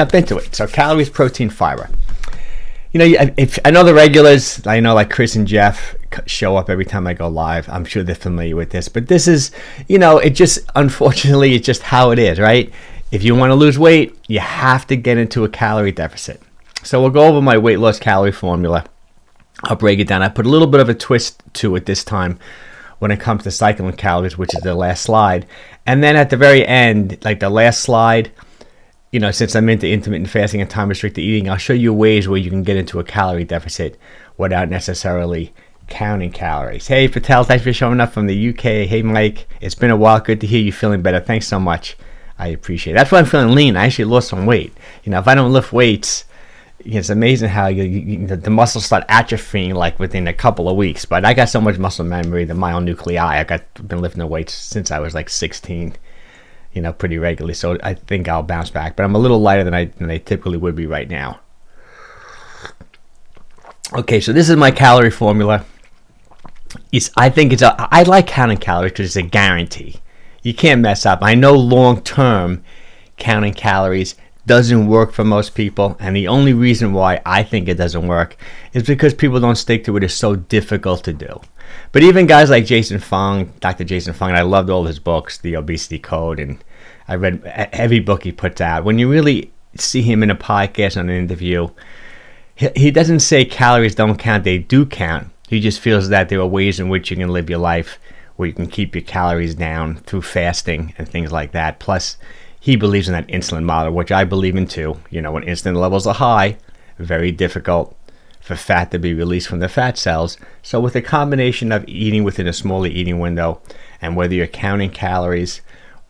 jump into it. So calories, protein, fiber. You know, if I know the regulars, I know like Chris and Jeff show up every time I go live. I'm sure they're familiar with this, but this is, you know, it just, unfortunately, it's just how it is, right? If you want to lose weight, you have to get into a calorie deficit. So we'll go over my weight loss calorie formula. I'll break it down. I put a little bit of a twist to it this time when it comes to cycling calories, which is the last slide. And then at the very end, like the last slide, you know, since I'm into intermittent fasting and time restricted eating, I'll show you ways where you can get into a calorie deficit without necessarily counting calories. Hey, Patel, thanks for showing up from the UK. Hey, Mike, it's been a while. Good to hear you feeling better. Thanks so much. I appreciate it. That's why I'm feeling lean. I actually lost some weight. You know, if I don't lift weights, it's amazing how the muscles start atrophying like within a couple of weeks. But I got so much muscle memory, the 𝘾𝙊𝘾𝙃𝙄𝙉. I've been lifting the weights since I was like 16, you know, pretty regularly. So I think I'll bounce back. But I'm a little lighter than I typically would be right now. Okay, so this is my calorie formula. I like counting calories because it's a guarantee. You can't mess up. I know long term counting calories doesn't work for most people, and the only reason why I think it doesn't work is because people don't stick to it. It's so difficult to do. But even guys like Jason Fung, Dr. Jason Fung, and I loved all his books, The Obesity Code, and I read every book he puts out. When you really see him in a podcast or an interview, he doesn't say calories don't count, they do count. He just feels that there are ways in which you can live your life where you can keep your calories down through fasting and things like that. Plus, he believes in that insulin model, which I believe in too. You know, when insulin levels are high, very difficult for fat to be released from the fat cells. So with a combination of eating within a smaller eating window, and whether you're counting calories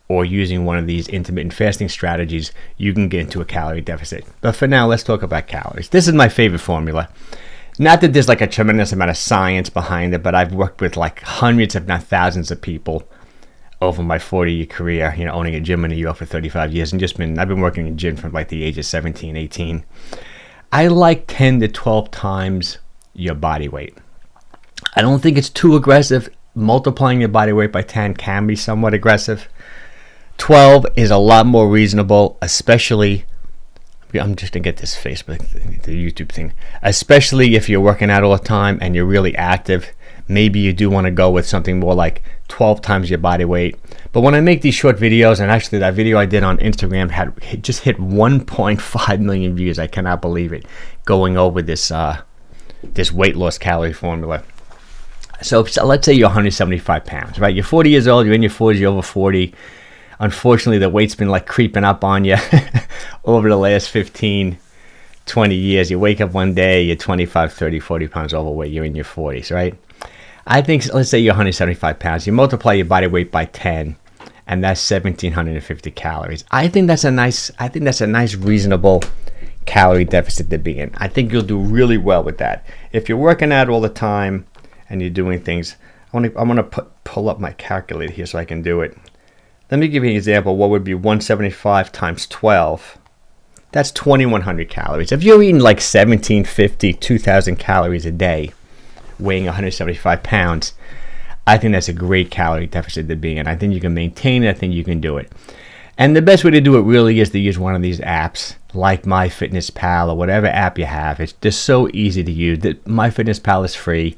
or using one of these intermittent fasting strategies, you can get into a calorie deficit. But for now, let's talk about calories. This is my favorite formula. Not that there's like a tremendous amount of science behind it, but I've worked with like hundreds, if not thousands of people over my 40-year career, you know, owning a gym in New York for 35 years, and I've been working in gym from like the age of 17, 18. I like 10 to 12 times your body weight. I don't think it's too aggressive. Multiplying your body weight by 10 can be somewhat aggressive. 12 is a lot more reasonable, especially, I'm just gonna get this Facebook, the YouTube thing, especially if you're working out all the time and you're really active. Maybe you do want to go with something more like 12 times your body weight. But when I make these short videos, and actually that video I did on Instagram just hit 1.5 million views. I cannot believe it, going over this this weight loss calorie formula. So let's say you're 175 pounds, right? You're 40 years old, you're in your 40s, you're over 40. Unfortunately, the weight's been like creeping up on you over the last 15, 20 years. You wake up one day, you're 25, 30, 40 pounds overweight, you're in your 40s, right? I think, let's say you're 175 pounds, you multiply your body weight by 10, and that's 1,750 calories. I think that's a nice, reasonable calorie deficit to be in. I think you'll do really well with that. If you're working out all the time and you're doing things, I'm gonna pull up my calculator here so I can do it. Let me give you an example. What would be 175 times 12? That's 2,100 calories. If you're eating like 1,750, 2,000 calories a day, weighing 175 pounds, I think that's a great calorie deficit to be in. I think you can maintain it. I think you can do it. And the best way to do it really is to use one of these apps like MyFitnessPal or whatever app you have. It's just so easy to use. MyFitnessPal is free.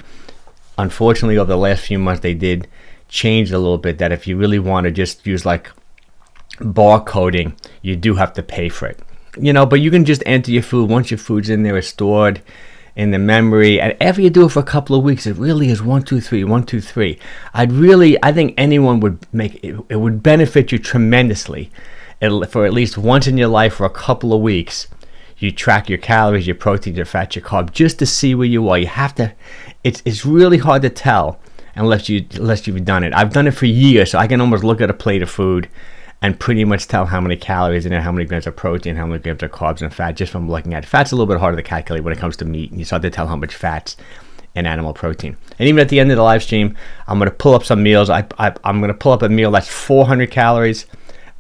Unfortunately, over the last few months, they did change a little bit that if you really want to just use like barcoding, you do have to pay for it. You know, but you can just enter your food. Once your food's in there, it's stored in the memory, and after you do it for a couple of weeks, it really is 1, 2, 3, 1, 2, 3. I think anyone would make it. It would benefit you tremendously. For at least once in your life, for a couple of weeks, you track your calories, your protein, your fat, your carb, just to see where you are. You have to. It's really hard to tell unless you've done it. I've done it for years, so I can almost look at a plate of food and pretty much tell how many calories in it, how many grams of protein, how many grams of carbs and fat, just from looking at it. Fat's a little bit harder to calculate when it comes to meat, and you start to tell how much fat's in animal protein. And even at the end of the live stream, I'm going to pull up some meals. I'm going to pull up a meal that's 400 calories,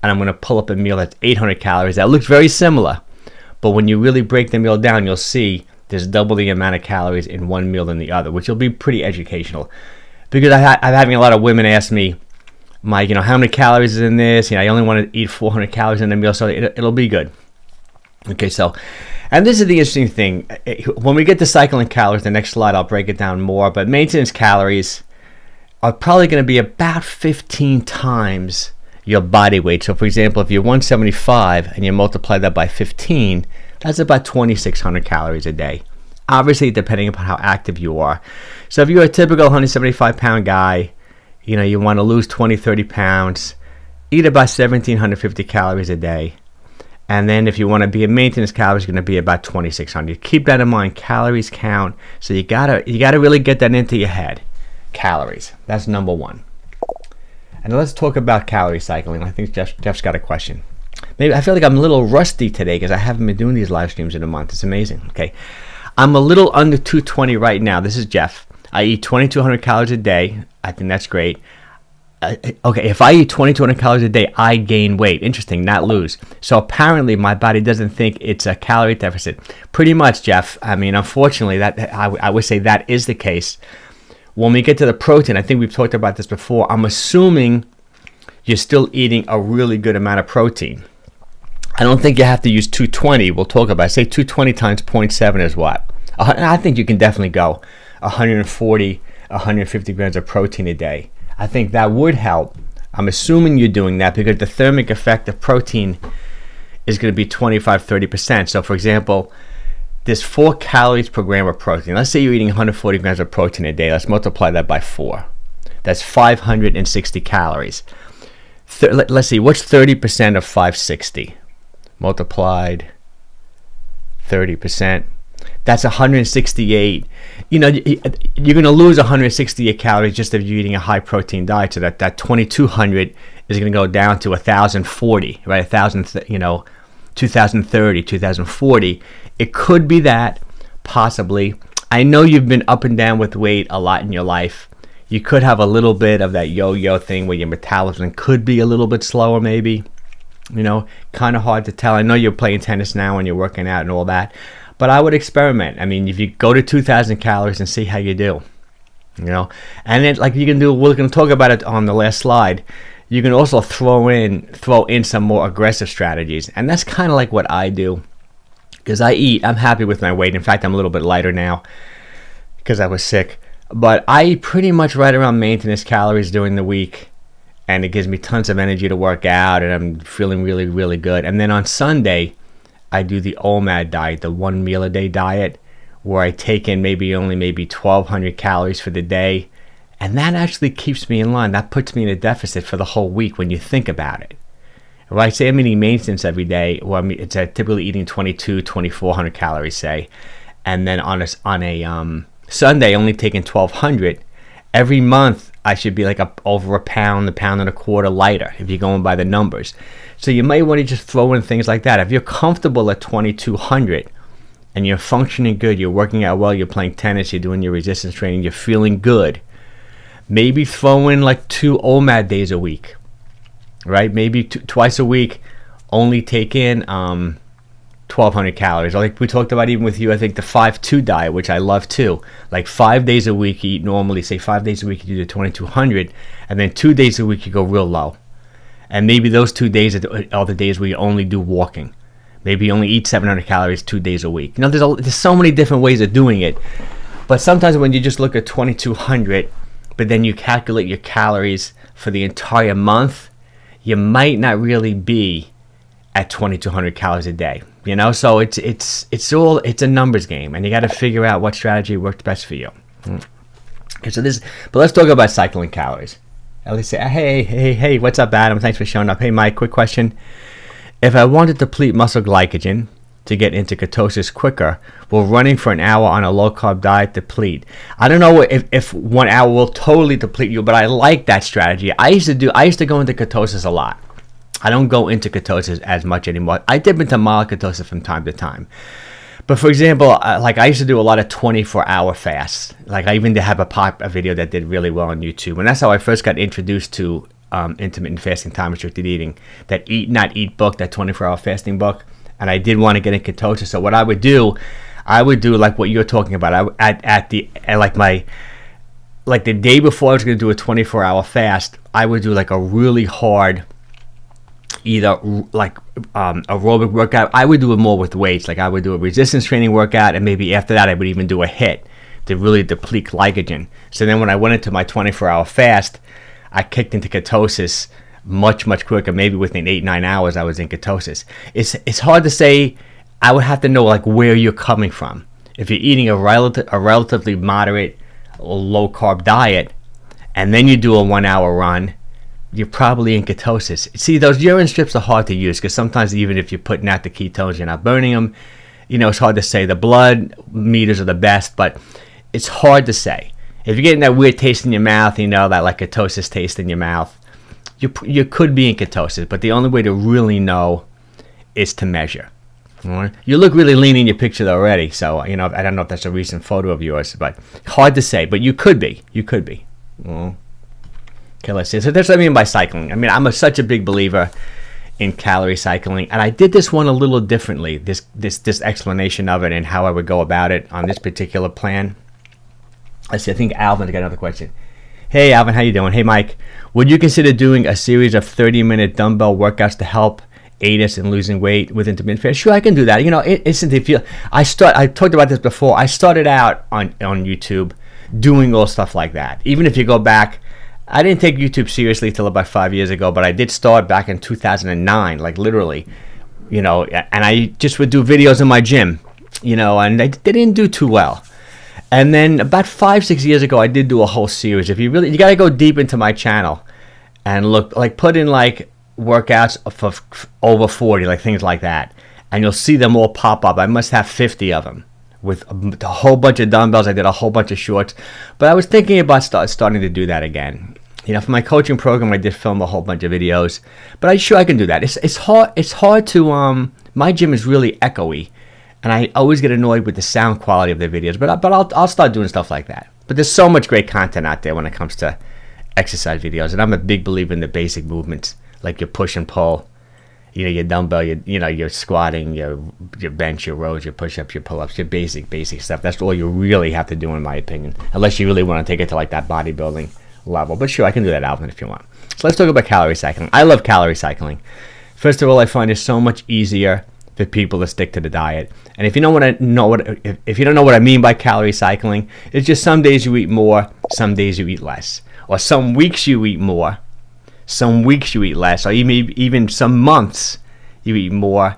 and I'm going to pull up a meal that's 800 calories. That looks very similar, but when you really break the meal down, you'll see there's double the amount of calories in one meal than the other, which will be pretty educational. Because I'm having a lot of women ask me, Mike, how many calories is in this? I only want to eat 400 calories in a meal, so it'll be good. Okay, so, and this is the interesting thing. When we get to cycling calories, the next slide, I'll break it down more. But maintenance calories are probably going to be about 15 times your body weight. So, for example, if you're 175 and you multiply that by 15, that's about 2,600 calories a day. Obviously, depending upon how active you are. So, if you're a typical 175-pound guy, you know, you want to lose 20, 30 pounds, eat about 1,750 calories a day. And then if you want to be a maintenance calories, it's going to be about 2,600. Keep that in mind. Calories count. So you gotta really get that into your head. Calories. That's number one. And let's talk about calorie cycling. I think Jeff's got a question. Maybe I feel like I'm a little rusty today because I haven't been doing these live streams in a month. It's amazing. Okay, I'm a little under 220 right now. This is Jeff. I eat 2,200 calories a day. I think that's great. Okay, if I eat 2,200 calories a day, I gain weight. Interesting, not lose. So apparently my body doesn't think it's a calorie deficit. Pretty much, Jeff. I mean, unfortunately, that I would say that is the case. When we get to the protein, I think we've talked about this before. I'm assuming you're still eating a really good amount of protein. I don't think you have to use 220. We'll talk about it. Say 220 times 0.7 is what? I think you can definitely go 140, 150 grams of protein a day. I think that would help. I'm assuming you're doing that because the thermic effect of protein is going to be 25-30%. So, for example, there's 4 calories per gram of protein. Let's say you're eating 140 grams of protein a day. Let's multiply that by 4. That's 560 calories. Let's see, what's 30% of 560? Multiplied 30%. That's 168. You know, you're going to lose 168 calories just if you're eating a high protein diet. So that 2,200 is going to go down to 1,040, right? 1,000, you know, 2,030, 2,040. It could be that, possibly. I know you've been up and down with weight a lot in your life. You could have a little bit of that yo-yo thing where your metabolism could be a little bit slower, maybe. You know, kind of hard to tell. I know you're playing tennis now and you're working out and all that. But I would experiment. I mean, if you go to 2,000 calories and see how you do, you know, and then like you can do, we're going to talk about it on the last slide. You can also throw in some more aggressive strategies, and that's kind of like what I do, because I'm happy with my weight. In fact, I'm a little bit lighter now because I was sick, but I eat pretty much right around maintenance calories during the week, and it gives me tons of energy to work out, and I'm feeling really, really good. And then on Sunday, I do the 𝘾𝙊𝘾𝙃𝙄𝙉𝙂 diet, the 1 meal a day diet, where I take in maybe 1,200 calories for the day. And that actually keeps me in line. That puts me in a deficit for the whole week when you think about it. If I say I'm eating maintenance every day, well, it's typically eating 2,400 calories, say. And then on a Sunday, only taking 1,200. Every month, I should be like over a pound and a quarter lighter if you're going by the numbers. So you might want to just throw in things like that. If you're comfortable at 2,200 and you're functioning good, you're working out well, you're playing tennis, you're doing your resistance training, you're feeling good, maybe throw in like 2 𝘾𝙊𝘾𝑃 days a week, right? Maybe twice a week, only take in 1,200 calories. Or like we talked about even with you, I think the 5-2 diet, which I love too. Like 5 days a week you eat normally, say 5 days a week you do the 2,200, and then 2 days a week you go real low. And maybe those 2 days are the days where you only do walking. Maybe you only eat 700 calories 2 days a week. You know, there's so many different ways of doing it. But sometimes when you just look at 2,200, but then you calculate your calories for the entire month, you might not really be at 2,200 calories a day. You know, so it's a numbers game, and you got to figure out what strategy worked best for you. Okay, but let's talk about cycling calories. At least say, hey, what's up, Adam? Thanks for showing up. Hey, Mike, quick question. If I want to deplete muscle glycogen to get into ketosis quicker, will running for an hour on a low-carb diet deplete? I don't know if 1 hour will totally deplete you, but I like that strategy. I used to go into ketosis a lot. I don't go into ketosis as much anymore. I dip into mild ketosis from time to time. But for example, like I used to do a lot of 24-hour fasts. Like I even have a video that did really well on YouTube. And that's how I first got introduced to intermittent fasting, time restricted eating. That Eat Not Eat book, that 24-hour fasting book. And I did want to get in ketosis. So what I would do like what you're talking about. The day before I was going to do a 24-hour fast, I would do like a really hard either like aerobic workout. I would do it more with weights. Like I would do a resistance training workout, and maybe after that I would even do a HIIT to really deplete glycogen. So then when I went into my 24-hour fast, I kicked into ketosis much quicker. Maybe within 8-9 hours I was in ketosis. It's hard to say. I would have to know like where you're coming from. If you're eating a relatively moderate or low carb diet, and then you do a 1-hour run, you're probably in ketosis. See, those urine strips are hard to use because sometimes even if you're putting out the ketones, you're not burning them. You know, it's hard to say. The blood meters are the best, but it's hard to say. If you're getting that weird taste in your mouth, you know, that like ketosis taste in your mouth, you could be in ketosis, but the only way to really know is to measure. You look really lean in your picture already, so, you know, I don't know if that's a recent photo of yours, but hard to say, but you could be. Okay, let's see. So that's what I mean by cycling. I mean, I'm such a big believer in calorie cycling, and I did this one a little differently, this explanation of it and how I would go about it on this particular plan. Let's see, I think Alvin's got another question. Hey Alvin, how you doing? Hey Mike, would you consider doing a series of 30-minute dumbbell workouts to help aid us in losing weight with intermittent fasting? Sure, I can do that. You know, I talked about this before. I started out on YouTube doing all stuff like that. Even if you go back, I didn't take YouTube seriously till about 5 years ago, but I did start back in 2009, like literally, you know, and I just would do videos in my gym, you know, and they didn't do too well. And then about 5-6 years ago, I did do a whole series. If you got to go deep into my channel and look, like put in like workouts for over 40, like things like that, and you'll see them all pop up. I must have 50 of them with a whole bunch of dumbbells. I did a whole bunch of shorts, but I was thinking about starting to do that again. You know, for my coaching program, I did film a whole bunch of videos, but I can do that. It's hard to my gym is really echoey, and I always get annoyed with the sound quality of their videos. But I'll start doing stuff like that. But there's so much great content out there when it comes to exercise videos, and I'm a big believer in the basic movements, like your push and pull, you know, your dumbbell, your squatting, your bench, your rows, your push-ups, your pull-ups, your basic stuff. That's all you really have to do, in my opinion, unless you really want to take it to like that bodybuilding level. But sure, I can do that, Alvin, if you want. So let's talk about calorie cycling. I love calorie cycling. First of all, I find it so much easier for people to stick to the diet. And if you don't know what I mean by calorie cycling, it's just some days you eat more, some days you eat less, or some weeks you eat more, some weeks you eat less, or even some months you eat more,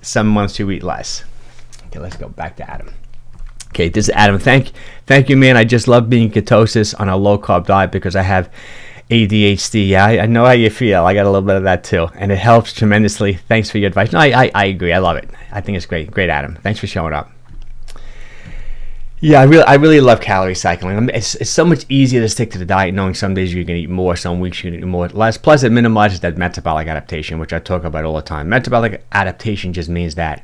some months you eat less. Okay, let's go back to Adam. Okay, this is Adam. Thank you, man. I just love being ketosis on a low-carb diet because I have ADHD. Yeah, I know how you feel. I got a little bit of that too, and it helps tremendously. Thanks for your advice. No, I agree. I love it. I think it's great. Great, Adam. Thanks for showing up. Yeah, I really love calorie cycling. It's so much easier to stick to the diet, knowing some days you can eat more, some weeks you can eat more, less. Plus, it minimizes that metabolic adaptation, which I talk about all the time. Metabolic adaptation just means that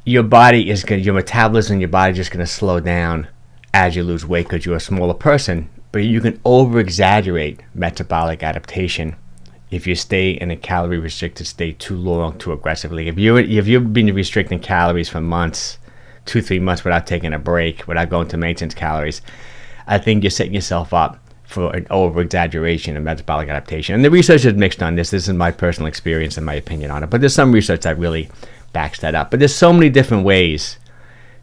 your metabolism in your body is just going to slow down as you lose weight because you're a smaller person. But you can over-exaggerate metabolic adaptation if you stay in a calorie-restricted state too long, too aggressively. If you've been restricting calories for months, 2-3 months without taking a break, without going to maintenance calories, I think you're setting yourself up for an over-exaggeration of metabolic adaptation. And the research is mixed on this. This is my personal experience and my opinion on it. But there's some research that really backs that up. But there's so many different ways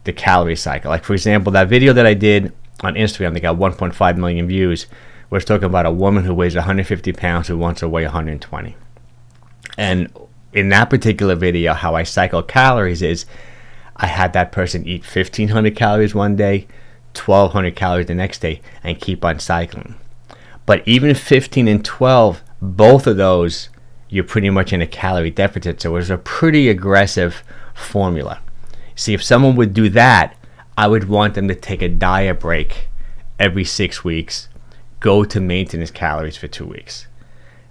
to calorie cycle. Like, for example, that video that I did on Instagram that got 1.5 million views was talking about a woman who weighs 150 pounds who wants to weigh 120. And in that particular video, how I cycle calories is I had that person eat 1,500 calories one day, 1,200 calories the next day, and keep on cycling. But even 15 and 12, both of those, you're pretty much in a calorie deficit. So it was a pretty aggressive formula. See, if someone would do that, I would want them to take a diet break every 6 weeks, go to maintenance calories for 2 weeks.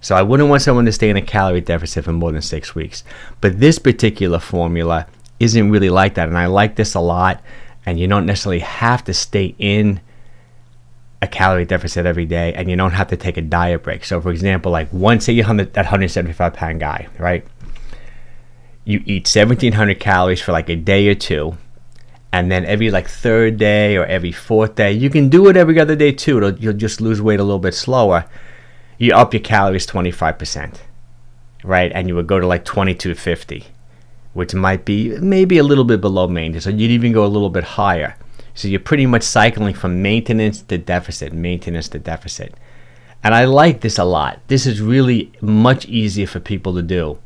So I wouldn't want someone to stay in a calorie deficit for more than 6 weeks. But this particular formula isn't really like that, and I like this a lot. And you don't necessarily have to stay in a calorie deficit every day, and you don't have to take a diet break. So for example, like say you're that 175 pound guy, right? You eat 1,700 calories for like a day or two, and then every like third day or every fourth day, you can do it every other day too. You'll just lose weight a little bit slower. You up your calories 25%, right? And you would go to like 2250, which might be maybe a little bit below maintenance, or you'd even go a little bit higher. So you're pretty much cycling from maintenance to deficit, maintenance to deficit. And I like this a lot. This is really much easier for people to do,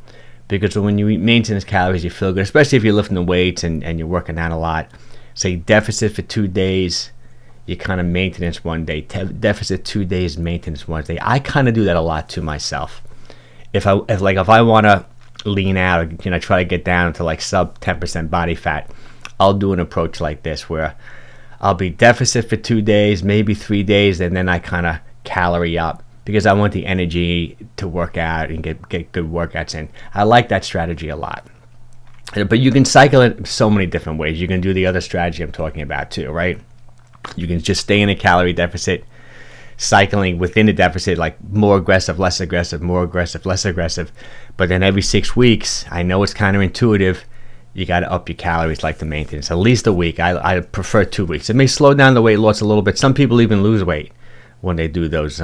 because when you eat maintenance calories, you feel good, especially if you're lifting the weights and you're working out a lot. Say deficit for 2 days, you kind of maintenance 1 day, deficit 2 days, maintenance 1 day. I kind of do that a lot to myself. If I want to lean out, try to get down to like sub 10% body fat, I'll do an approach like this where I'll be deficit for 2 days, maybe 3 days, and then I kind of calorie up, because I want the energy to work out and get good workouts in. I like that strategy a lot. But you can cycle it so many different ways. You can do the other strategy I'm talking about too, right? You can just stay in a calorie deficit, cycling within the deficit, like more aggressive, less aggressive, more aggressive, less aggressive. But then every 6 weeks, I know it's counterintuitive, you got to up your calories like the maintenance, at least a week. I prefer 2 weeks. It may slow down the weight loss a little bit. Some people even lose weight when they do those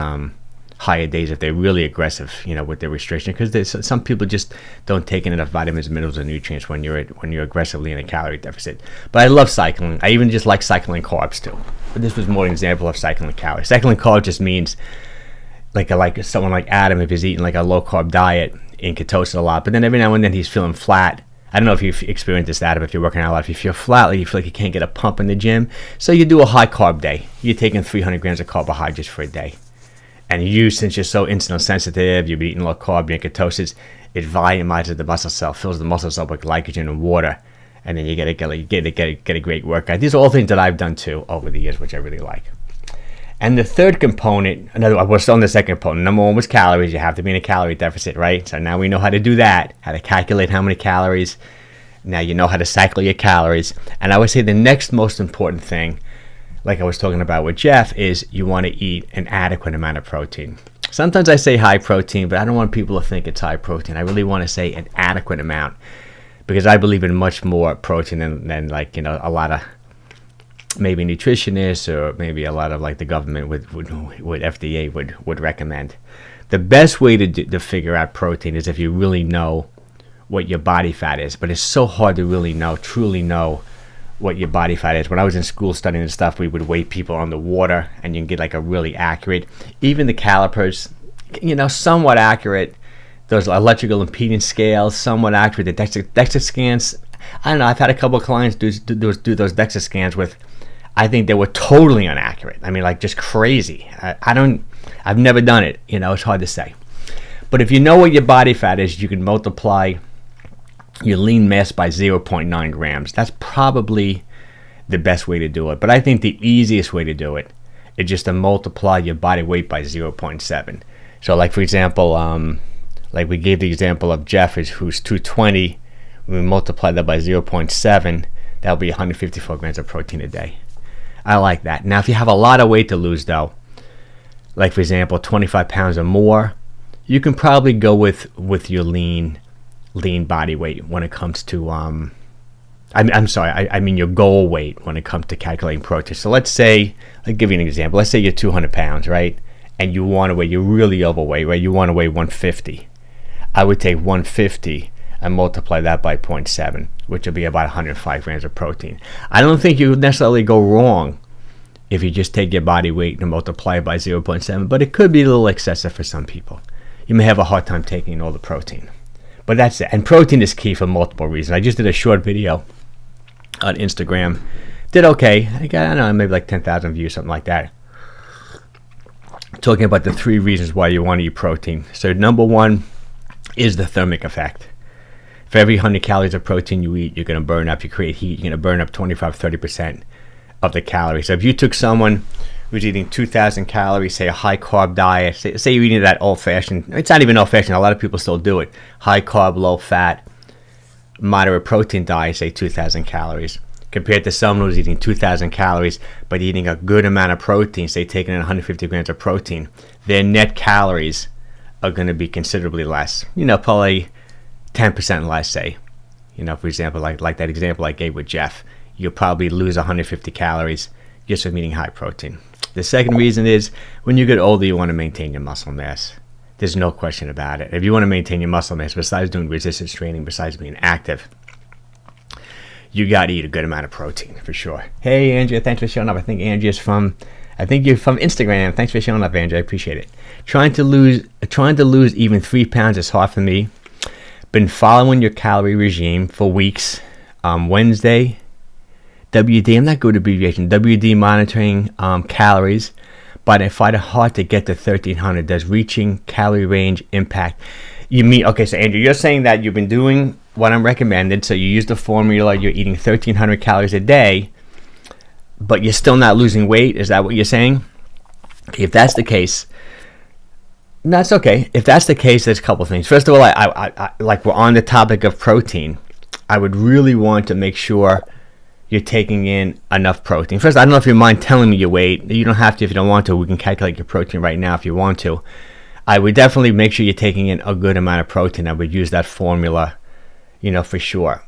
higher days if they're really aggressive, with their restriction, because some people just don't take in enough vitamins, minerals, and nutrients when you're aggressively in a calorie deficit. But I love cycling. I even just like cycling carbs too. But this was more an example of cycling calories. Cycling carbs just means like someone like Adam, if he's eating like a low carb diet in ketosis a lot, but then every now and then he's feeling flat. I don't know if you've experienced this, Adam, if you're working out a lot. If you feel flat, like you feel like you can't get a pump in the gym, so you do a high carb day. You're taking 300 grams of carbohydrates for a day. And since you're so insulin sensitive, you're eating low carb, you're in ketosis, it volumizes the muscle cell, fills the muscle cell with glycogen and water, and then you get a great workout. These are all things that I've done too over the years, which I really like. And the third component, we're still on the second component. Number one was calories. You have to be in a calorie deficit, right? So now we know how to do that, how to calculate how many calories. Now you know how to cycle your calories. And I would say the next most important thing, like I was talking about with Jeff, is you want to eat an adequate amount of protein. Sometimes I say high protein, but I don't want people to think it's high protein. I really want to say an adequate amount, because I believe in much more protein than a lot of maybe nutritionists, or maybe a lot of like the government would FDA would recommend. The best way to figure out protein is if you really know what your body fat is. But it's so hard to truly know what your body fat is. When I was in school studying this stuff, we would weigh people on the water, and you can get like a really accurate, even the calipers, somewhat accurate. Those electrical impedance scales, somewhat accurate. The DEXA scans, I don't know, I've had a couple of clients do those DEXA scans with, I think they were totally inaccurate. I mean, like just crazy. I've never done it. It's hard to say. But if you know what your body fat is, you can multiply your lean mass by 0.9 grams. That's probably the best way to do it. But I think the easiest way to do it is just to multiply your body weight by 0.7. So like, for example, like we gave the example of Jeff, who's 220. When we multiply that by 0.7, that'll be 154 grams of protein a day. I like that. Now, if you have a lot of weight to lose, though, like for example, 25 pounds or more, you can probably go with your lean body weight when it comes to I mean your goal weight when it comes to calculating protein. So let's say, I'll give you an example. Let's say you're 200 pounds, right? And you want to weigh, you're really overweight, right? You want to weigh 150. I would take 150 and multiply that by 0.7, which will be about 105 grams of protein. I don't think you would necessarily go wrong if you just take your body weight and multiply it by 0.7, but it could be a little excessive for some people. You may have a hard time taking all the protein. But that's it. And protein is key for multiple reasons. I just did a short video on Instagram. Did okay. I don't know, maybe like 10,000 views, something like that. Talking about the 3 reasons why you want to eat protein. So number 1 is the thermic effect. For every 100 calories of protein you eat, you're going to burn up, you create heat, you're going to burn up 25-30% of the calories. So if you took someone who's eating 2,000 calories, say a high carb diet, say you're eating that old fashioned, it's not even old fashioned, a lot of people still do it, high carb, low fat, moderate protein diet, say 2,000 calories, compared to someone who's eating 2,000 calories but eating a good amount of protein, say taking in 150 grams of protein, their net calories are going to be considerably less, probably 10% less, say. For example, like that example I gave with Jeff, you'll probably lose 150 calories just from eating high protein. The second reason is when you get older, you want to maintain your muscle mass. There's no question about it. If you want to maintain your muscle mass, besides doing resistance training, besides being active, you got to eat a good amount of protein for sure. Hey, Andrea, thanks for showing up. I think you're from Instagram. Thanks for showing up, Andrea. I appreciate it. Trying to lose even 3 pounds is hard for me. Been following your calorie regime for weeks. Wednesday, WD. I'm not good at abbreviation. WD monitoring calories, but I find it hard to get to 1,300. Does reaching calorie range impact? You mean, okay, so Andrew, you're saying that you've been doing what I'm recommended, so you use the formula, you're eating 1,300 calories a day, but you're still not losing weight. Is that what you're saying? If that's the case, that's okay. If that's the case, there's a couple things. First of all, I like, we're on the topic of protein. I would really want to make sure you're taking in enough protein. First, I don't know if you mind telling me your weight. You don't have to if you don't want to. We can calculate your protein right now if you want to. I would definitely make sure you're taking in a good amount of protein. I would use that formula, for sure.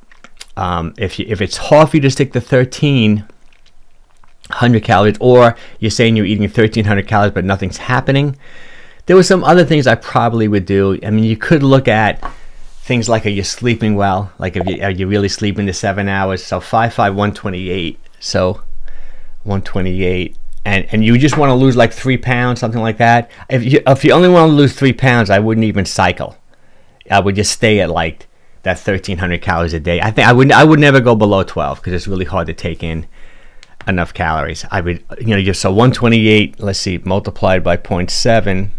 If it's hard for you to stick to 1,300 calories, or you're saying you're eating 1,300 calories but nothing's happening, there were some other things I probably would do. I mean, you could look at things like, are you sleeping well? Like, are you really sleeping to 7 hours? So 5'5", 128. So 128. And you just want to lose like 3 pounds, something like that. If you only want to lose 3 pounds, I wouldn't even cycle. I would just stay at like that 1,300 calories a day. I think I would never go below 12 because it's really hard to take in enough calories. I would, so 128, let's see, multiplied by 0.7,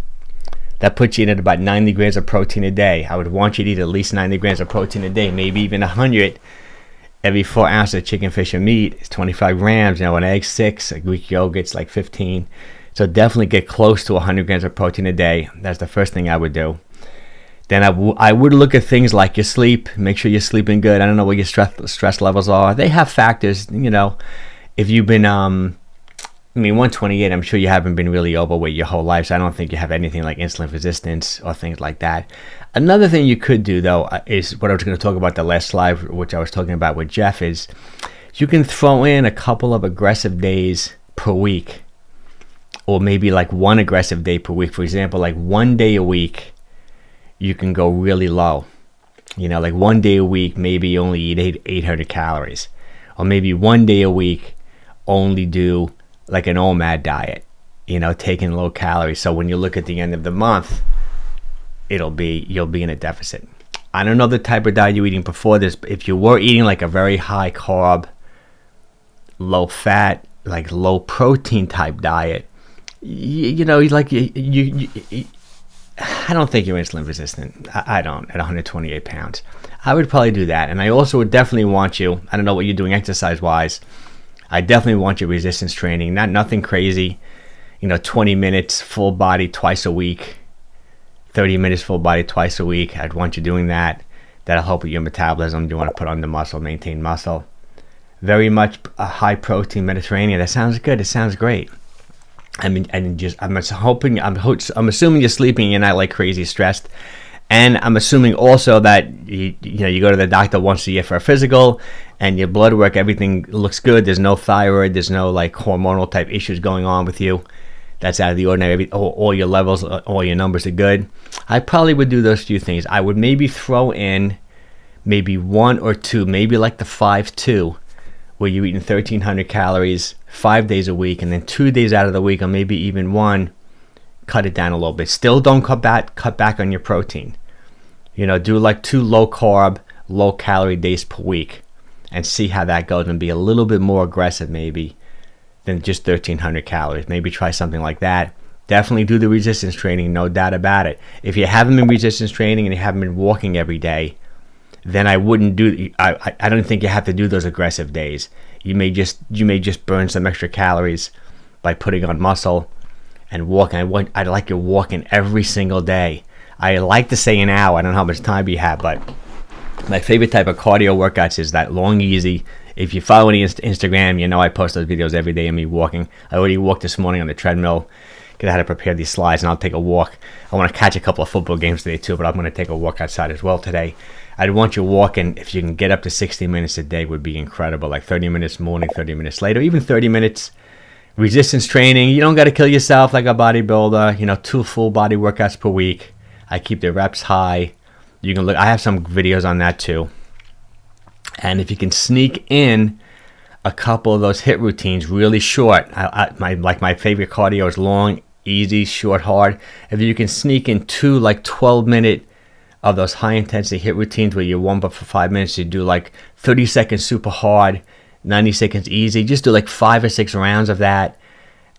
that puts you in at about 90 grams of protein a day. I would want you to eat at least 90 grams of protein a day, maybe even 100. Every 4 ounces of chicken, fish, and meat is 25 grams. An egg, 6. A Greek yogurt's like 15. So definitely get close to 100 grams of protein a day. That's the first thing I would do. Then I would look at things like your sleep. Make sure you're sleeping good. I don't know what your stress levels are. They have factors, If you've been, 128, I'm sure you haven't been really overweight your whole life, so I don't think you have anything like insulin resistance or things like that. Another thing you could do, though, is what I was going to talk about the last slide, which I was talking about with Jeff, is you can throw in a couple of aggressive days per week, or maybe like one aggressive day per week. For example, like 1 day a week, you can go really low. Like 1 day a week, maybe only eat 800 calories. Or maybe 1 day a week, only do like an OMAD diet, taking low calories. So when you look at the end of the month, you'll be in a deficit. I don't know the type of diet you're eating before this, but if you were eating like a very high carb, low fat, like low protein type diet, I don't think you're insulin resistant. I don't, at 128 pounds. I would probably do that. And I also would definitely want you, I don't know what you're doing exercise wise, I definitely want your resistance training, nothing crazy, 20 minutes full body twice a week, 30 minutes full body twice a week. I'd want you doing that. That'll help with your metabolism. You want to put on the muscle, maintain muscle. Very much a high protein Mediterranean. That sounds good. It sounds great. I'm assuming you're sleeping, you're not like crazy stressed. And I'm assuming also that you go to the doctor once a year for a physical, and your blood work, everything looks good. There's no thyroid, there's no like hormonal type issues going on with you. That's out of the ordinary. All your levels, all your numbers are good. I probably would do those few things. I would maybe throw in maybe 1 or 2, maybe like the 5-2, where you're eating 1,300 calories 5 days a week, and then 2 days out of the week, or maybe even 1, cut it down a little bit. Still don't cut back on your protein. Do like 2 low carb, low calorie days per week, and see how that goes, and be a little bit more aggressive maybe than just 1,300 calories. Maybe try something like that. Definitely do the resistance training, no doubt about it. If you haven't been resistance training and you haven't been walking every day, then I wouldn't do. I don't think you have to do those aggressive days. You may just burn some extra calories by putting on muscle and walking. I'd like you walking every single day. I like to say an hour. I don't know how much time you have, but my favorite type of cardio workouts is that long, easy. If you follow me on Instagram, I post those videos every day of me walking. I already walked this morning on the treadmill because I had to prepare these slides, and I'll take a walk. I want to catch a couple of football games today too, but I'm going to take a walk outside as well today. I'd want you walking. If you can get up to 60 minutes a day, would be incredible. Like 30 minutes morning, 30 minutes later, even 30 minutes. Resistance training. You don't got to kill yourself like a bodybuilder. 2 full body workouts per week. I keep the reps high. You can look, I have some videos on that too. And if you can sneak in a couple of those HIIT routines really short, my favorite cardio is long, easy, short, hard. If you can sneak in 2 like 12-minute of those high intensity HIIT routines where you warm up for 5 minutes, you do like 30 seconds super hard, 90 seconds easy, just do like 5 or 6 rounds of that,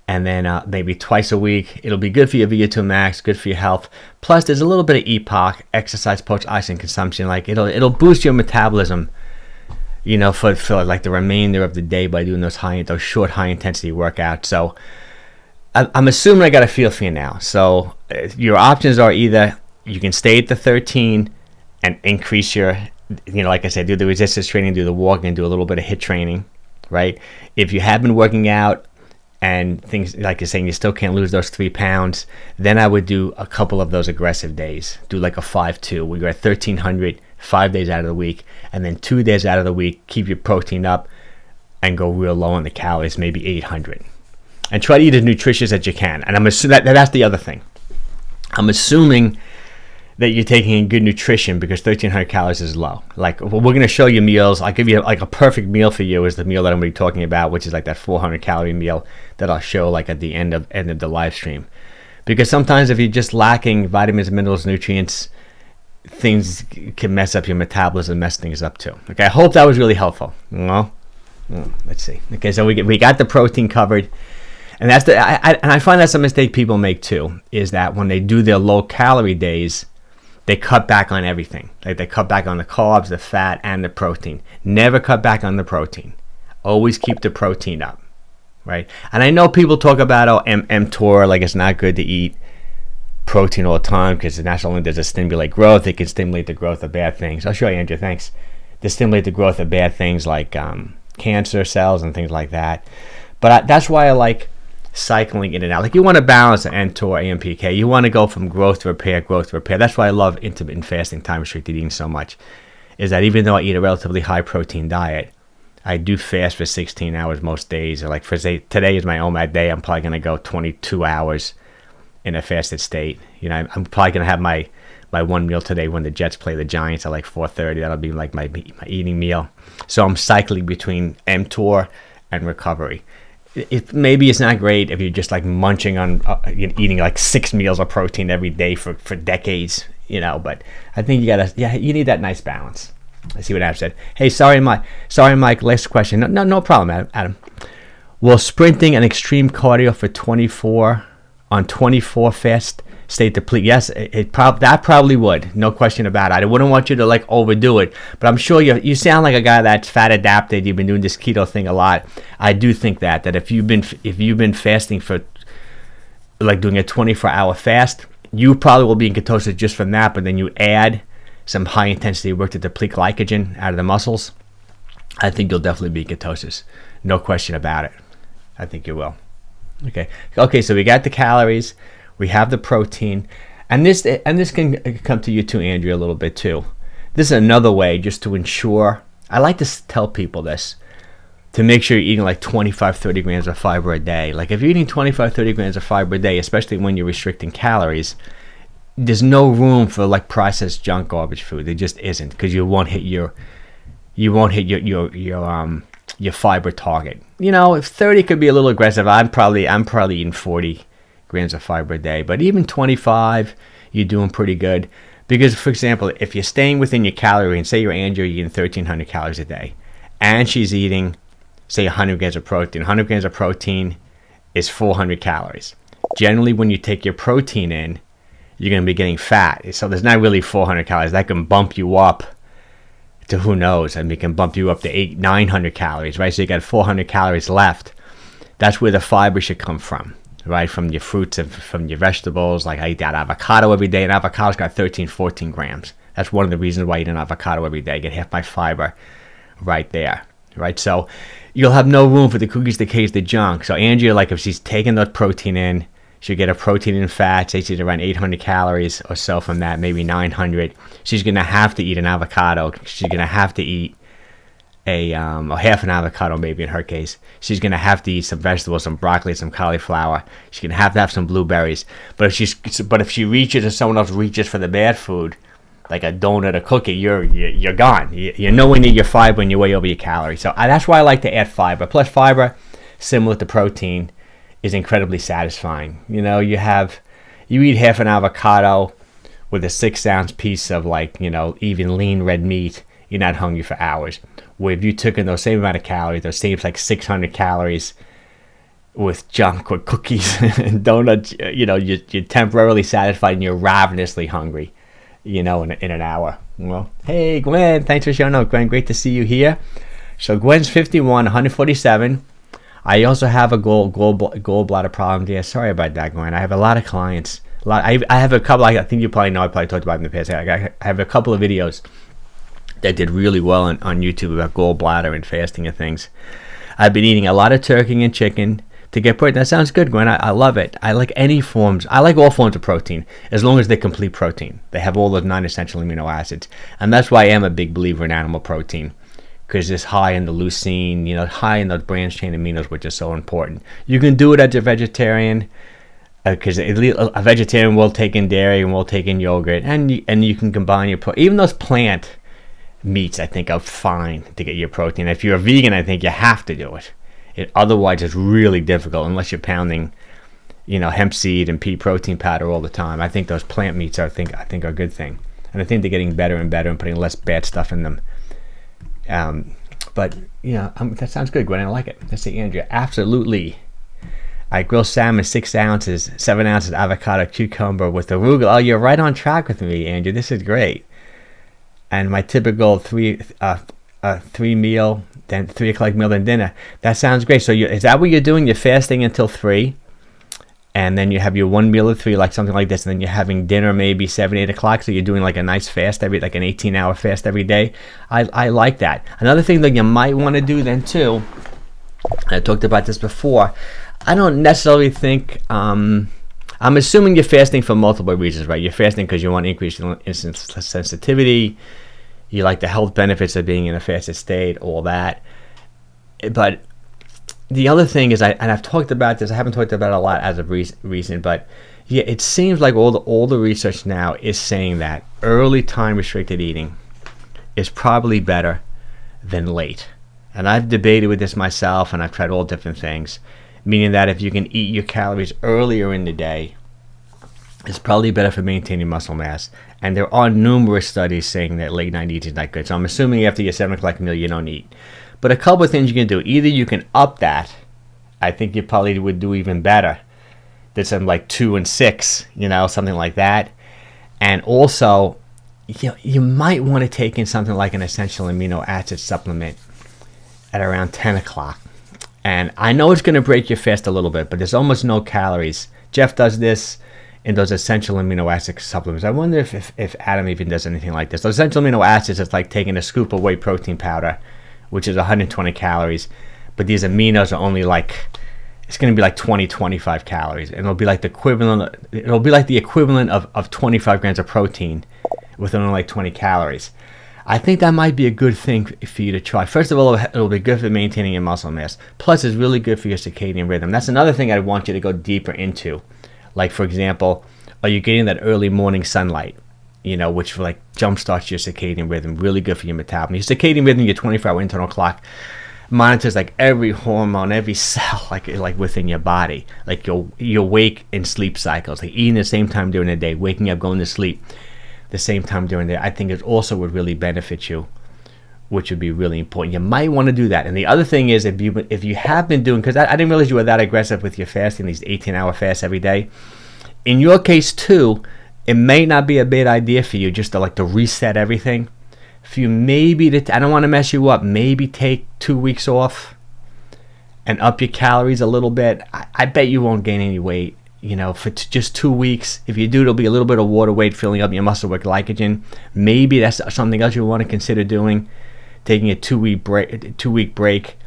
and then maybe twice a week. It'll be good for your VO2 max, good for your health. Plus there's a little bit of EPOC, exercise post oxygen consumption. Like it'll boost your metabolism, you know, for like the remainder of the day by doing those short high intensity workouts. So I'm assuming I got a feel for you now. So your options are either you can stay at the 13 and increase your, you know, like I said, do the resistance training, do the walking, and do a little bit of HIIT training, right? If you have been working out and things, like you're saying, you still can't lose those 3 pounds, then I would do a couple of those aggressive days. Do like a 5-2, where you're at 1,300, 5 days out of the week, and then 2 days out of the week, keep your protein up and go real low on the calories, maybe 800. And try to eat as nutritious as you can. And I'm assuming that's the other thing. I'm assuming that you're taking in good nutrition, because 1,300 calories is low. Like, well, we're going to show you meals. I'll give you like a perfect meal for you is the meal that I'm going to be talking about, which is like that 400 calorie meal that I'll show like at the end of the live stream. Because sometimes if you're just lacking vitamins, minerals, nutrients, things can mess up your metabolism, mess things up too. Okay, I hope that was really helpful. Well, let's see. Okay, so we got the protein covered. And that's I find that's a mistake people make too, is that when they do their low calorie days, they cut back on everything. Like they cut back on the carbs, the fat, and the protein. Never cut back on the protein. Always keep the protein up, right? And I know people talk about mTOR, like it's not good to eat protein all the time because it not only does it stimulate growth, it can stimulate the growth of bad things. I'll show you, Andrew, thanks. To stimulate the growth of bad things like cancer cells and things like that. But that's why I like cycling in and out. Like you want to balance the mTOR, AMPK. You want to go from growth to repair, growth to repair. That's why I love intermittent fasting, time restricted eating so much, is that even though I eat a relatively high protein diet, I do fast for 16 hours most days. Or like for say, today is my OMAD day, I'm probably going to go 22 hours in a fasted state. You know, I'm probably going to have my one meal today when the Jets play the Giants at like 4:30. That'll be like my eating meal. So I'm cycling between mTOR and recovery. Maybe it's not great if you're just like munching on eating like 6 meals of protein every day for decades, you know, but I think you need that nice balance. I see what Adam said. Hey, sorry Mike, last question. No problem, Adam. Will sprinting and extreme cardio for 24 fast state deplete? Yes, that probably would, no question about it. I wouldn't want you to like overdo it, but I'm sure you sound like a guy that's fat adapted. You've been doing this keto thing a lot. I do think that if you've been fasting for like doing a 24-hour fast, you probably will be in ketosis just from that. But then you add some high intensity work to deplete glycogen out of the muscles, I think you'll definitely be in ketosis, no question about it. I think you will. Okay. So we got the calories. We have the protein, and this can come to you too, Andrea, a little bit too. This is another way just to ensure. I like to tell people this, to make sure you're eating like 25-30 grams of fiber a day. Like if you're eating 25-30 grams of fiber a day, especially when you're restricting calories, there's no room for like processed junk garbage food. There just isn't, because you won't hit your fiber target. You know, if 30 could be a little aggressive, I'm probably eating 40 grams of fiber a day, but even 25, you're doing pretty good. Because, for example, if you're staying within your calorie range, say you're Andrew, you're eating 1,300 calories a day, and she's eating, say, 100 grams of protein. 100 grams of protein is 400 calories. Generally, when you take your protein in, you're going to be getting fat. So there's not really 400 calories. That can bump you up to who knows. I mean, it can bump you up to 900 calories, right? So you got 400 calories left. That's where the fiber should come from. Right, from your fruits and from your vegetables. Like I eat that avocado every day, and avocado's got 13-14 grams. That's one of the reasons why I eat an avocado every day. I get half my fiber right there, right? So you'll have no room for the cookies, the cakes, the junk. So Andrea, like if she's taking that protein in, she'll get a protein in fat, say she's around 800 calories or so from that, maybe 900. She's going to have to eat an avocado. She's going to have to eat or half an avocado, maybe in her case. She's going to have to eat some vegetables, some broccoli, some cauliflower. She's going to have some blueberries. But if she reaches, or someone else reaches for the bad food, like a donut, a cookie, you're gone. You're nowhere near your fiber and you're way over your calories. So that's why I like to add fiber. Plus fiber, similar to protein, is incredibly satisfying. You know, you eat half an avocado with a 6-ounce piece of, like, you know, even lean red meat, you're not hungry for hours. Where if you took in those same amount of calories, those same like 600 calories with junk or cookies and donuts, you know, you're temporarily satisfied and you're ravenously hungry, you know, in an hour. Well, hey Gwen, thanks for showing up, Gwen. Great to see you here. So Gwen's 51, 147. I also have a gallbladder problem there. Sorry about that, Gwen. I have a lot of clients. I have a couple. I think you probably know. I probably talked about it in the past. I have a couple of videos that did really well on YouTube about gallbladder and fasting and things. I've been eating a lot of turkey and chicken to get protein. That sounds good, Gwen. I love it. I like any forms. I like all forms of protein, as long as they're complete protein. They have all those non-essential amino acids. And that's why I am a big believer in animal protein, because it's high in the leucine, you know, high in those branched chain aminos, which is so important. You can do it as a vegetarian, because a vegetarian will take in dairy and will take in yogurt, and you can combine your even those plant meats, I think, are fine to get your protein. If you're a vegan, I think you have to do it. Otherwise, it's really difficult unless you're pounding, you know, hemp seed and pea protein powder all the time. I think those plant meats I think are a good thing, and I think they're getting better and better and putting less bad stuff in them. But you know, that sounds good, Gwen. I like it. Let's say, Andrea, absolutely. I grill salmon 6 ounces, 7 ounces avocado, cucumber with arugula. Oh, you're right on track with me, Andrea. This is great. And my typical three meal, then 3 o'clock meal, then dinner. That sounds great. So is that what you're doing? You're fasting until 3, and then you have your 1 meal at 3, like something like this, and then you're having dinner maybe 7, 8 o'clock. So you're doing like a nice fast like an 18-hour fast every day. I like that. Another thing that you might want to do then too, I talked about this before, I don't necessarily think, I'm assuming you're fasting for multiple reasons, right? You're fasting because you want increased insulin sensitivity, you like the health benefits of being in a fasted state, all that. But the other thing is, and I've talked about this, I haven't talked about it a lot as of recent, but yeah, it seems like all the research now is saying that early time restricted eating is probably better than late. And I've debated with this myself, and I've tried all different things, meaning that if you can eat your calories earlier in the day, it's probably better for maintaining muscle mass. And there are numerous studies saying that late night eating is not good. So I'm assuming after your 7 o'clock meal, you don't eat. But a couple of things you can do. Either you can up that. I think you probably would do even better. Did something like 2 and 6, you know, something like that. And also, you might want to take in something like an essential amino acid supplement at around 10 o'clock. And I know it's going to break your fast a little bit, but there's almost no calories. Jeff does this in those essential amino acid supplements. I wonder if Adam even does anything like this. Those essential amino acids is like taking a scoop of whey protein powder, which is 120 calories, but these aminos are only like, it's going to be like 25 calories, and it'll be like the equivalent of 25 grams of protein with only like 20 calories. I think that might be a good thing for you to try. First of all, it'll be good for maintaining your muscle mass. Plus, it's really good for your circadian rhythm. That's another thing I want you to go deeper into. Like, for example, are you getting that early morning sunlight, you know, which like jumpstarts your circadian rhythm, really good for your metabolism. Your circadian rhythm, your 24-hour internal clock, monitors like every hormone, every cell, like within your body, like your wake and sleep cycles, like eating the same time during the day, waking up, going to sleep the same time during the day. I think it also would really benefit you, which would be really important. You might want to do that. And the other thing is, if you have been doing, because I didn't realize you were that aggressive with your fasting, these 18-hour fasts every day. In your case too, it may not be a bad idea for you just to reset everything. For you maybe I don't want to mess you up, maybe take 2 weeks off and up your calories a little bit. I bet you won't gain any weight, you know, for just 2 weeks. If you do, it'll be a little bit of water weight filling up your muscle with glycogen. Maybe that's something else you want to consider doing. Taking a 2 week break,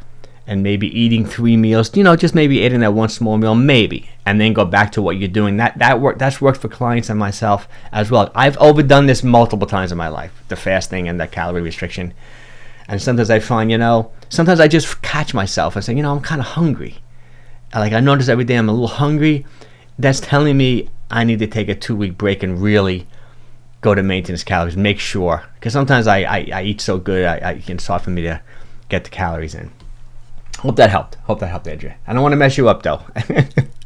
and maybe eating 3 meals, you know, just maybe eating that one small meal, maybe, and then go back to what you're doing. That's worked for clients and myself as well. I've overdone this multiple times in my life, the fasting and the calorie restriction, And sometimes I find, sometimes I just catch myself. I say, I'm kind of hungry. Like I notice every day I'm a little hungry. That's telling me I need to take a 2-week break and really go to maintenance calories. Make sure, because sometimes I eat so good, it's hard for me to get the calories in. Hope that helped. Andrea. I don't want to mess you up though.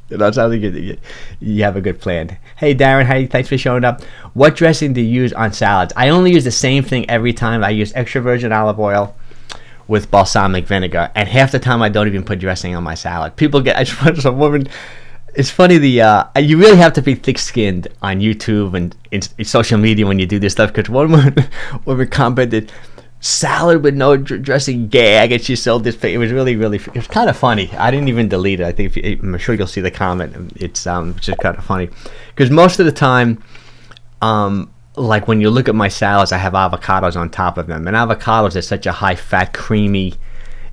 That sounds like you have a good plan. Hey Darren, hey, thanks for showing up. What dressing do you use on salads? I only use the same thing every time. I use extra virgin olive oil with balsamic vinegar, and half the time I don't even put dressing on my salad. People get, some woman, it's funny, you really have to be thick-skinned on YouTube and in social media when you do this stuff, because one woman commented, salad with no dressing, gag, and she sold this thing. It was really, really, it was kind of funny. I didn't even delete it. I think I'm sure you'll see the comment. It's just kind of funny, because most of the time, like when you look at my salads, I have avocados on top of them, and avocados is such a high-fat, creamy,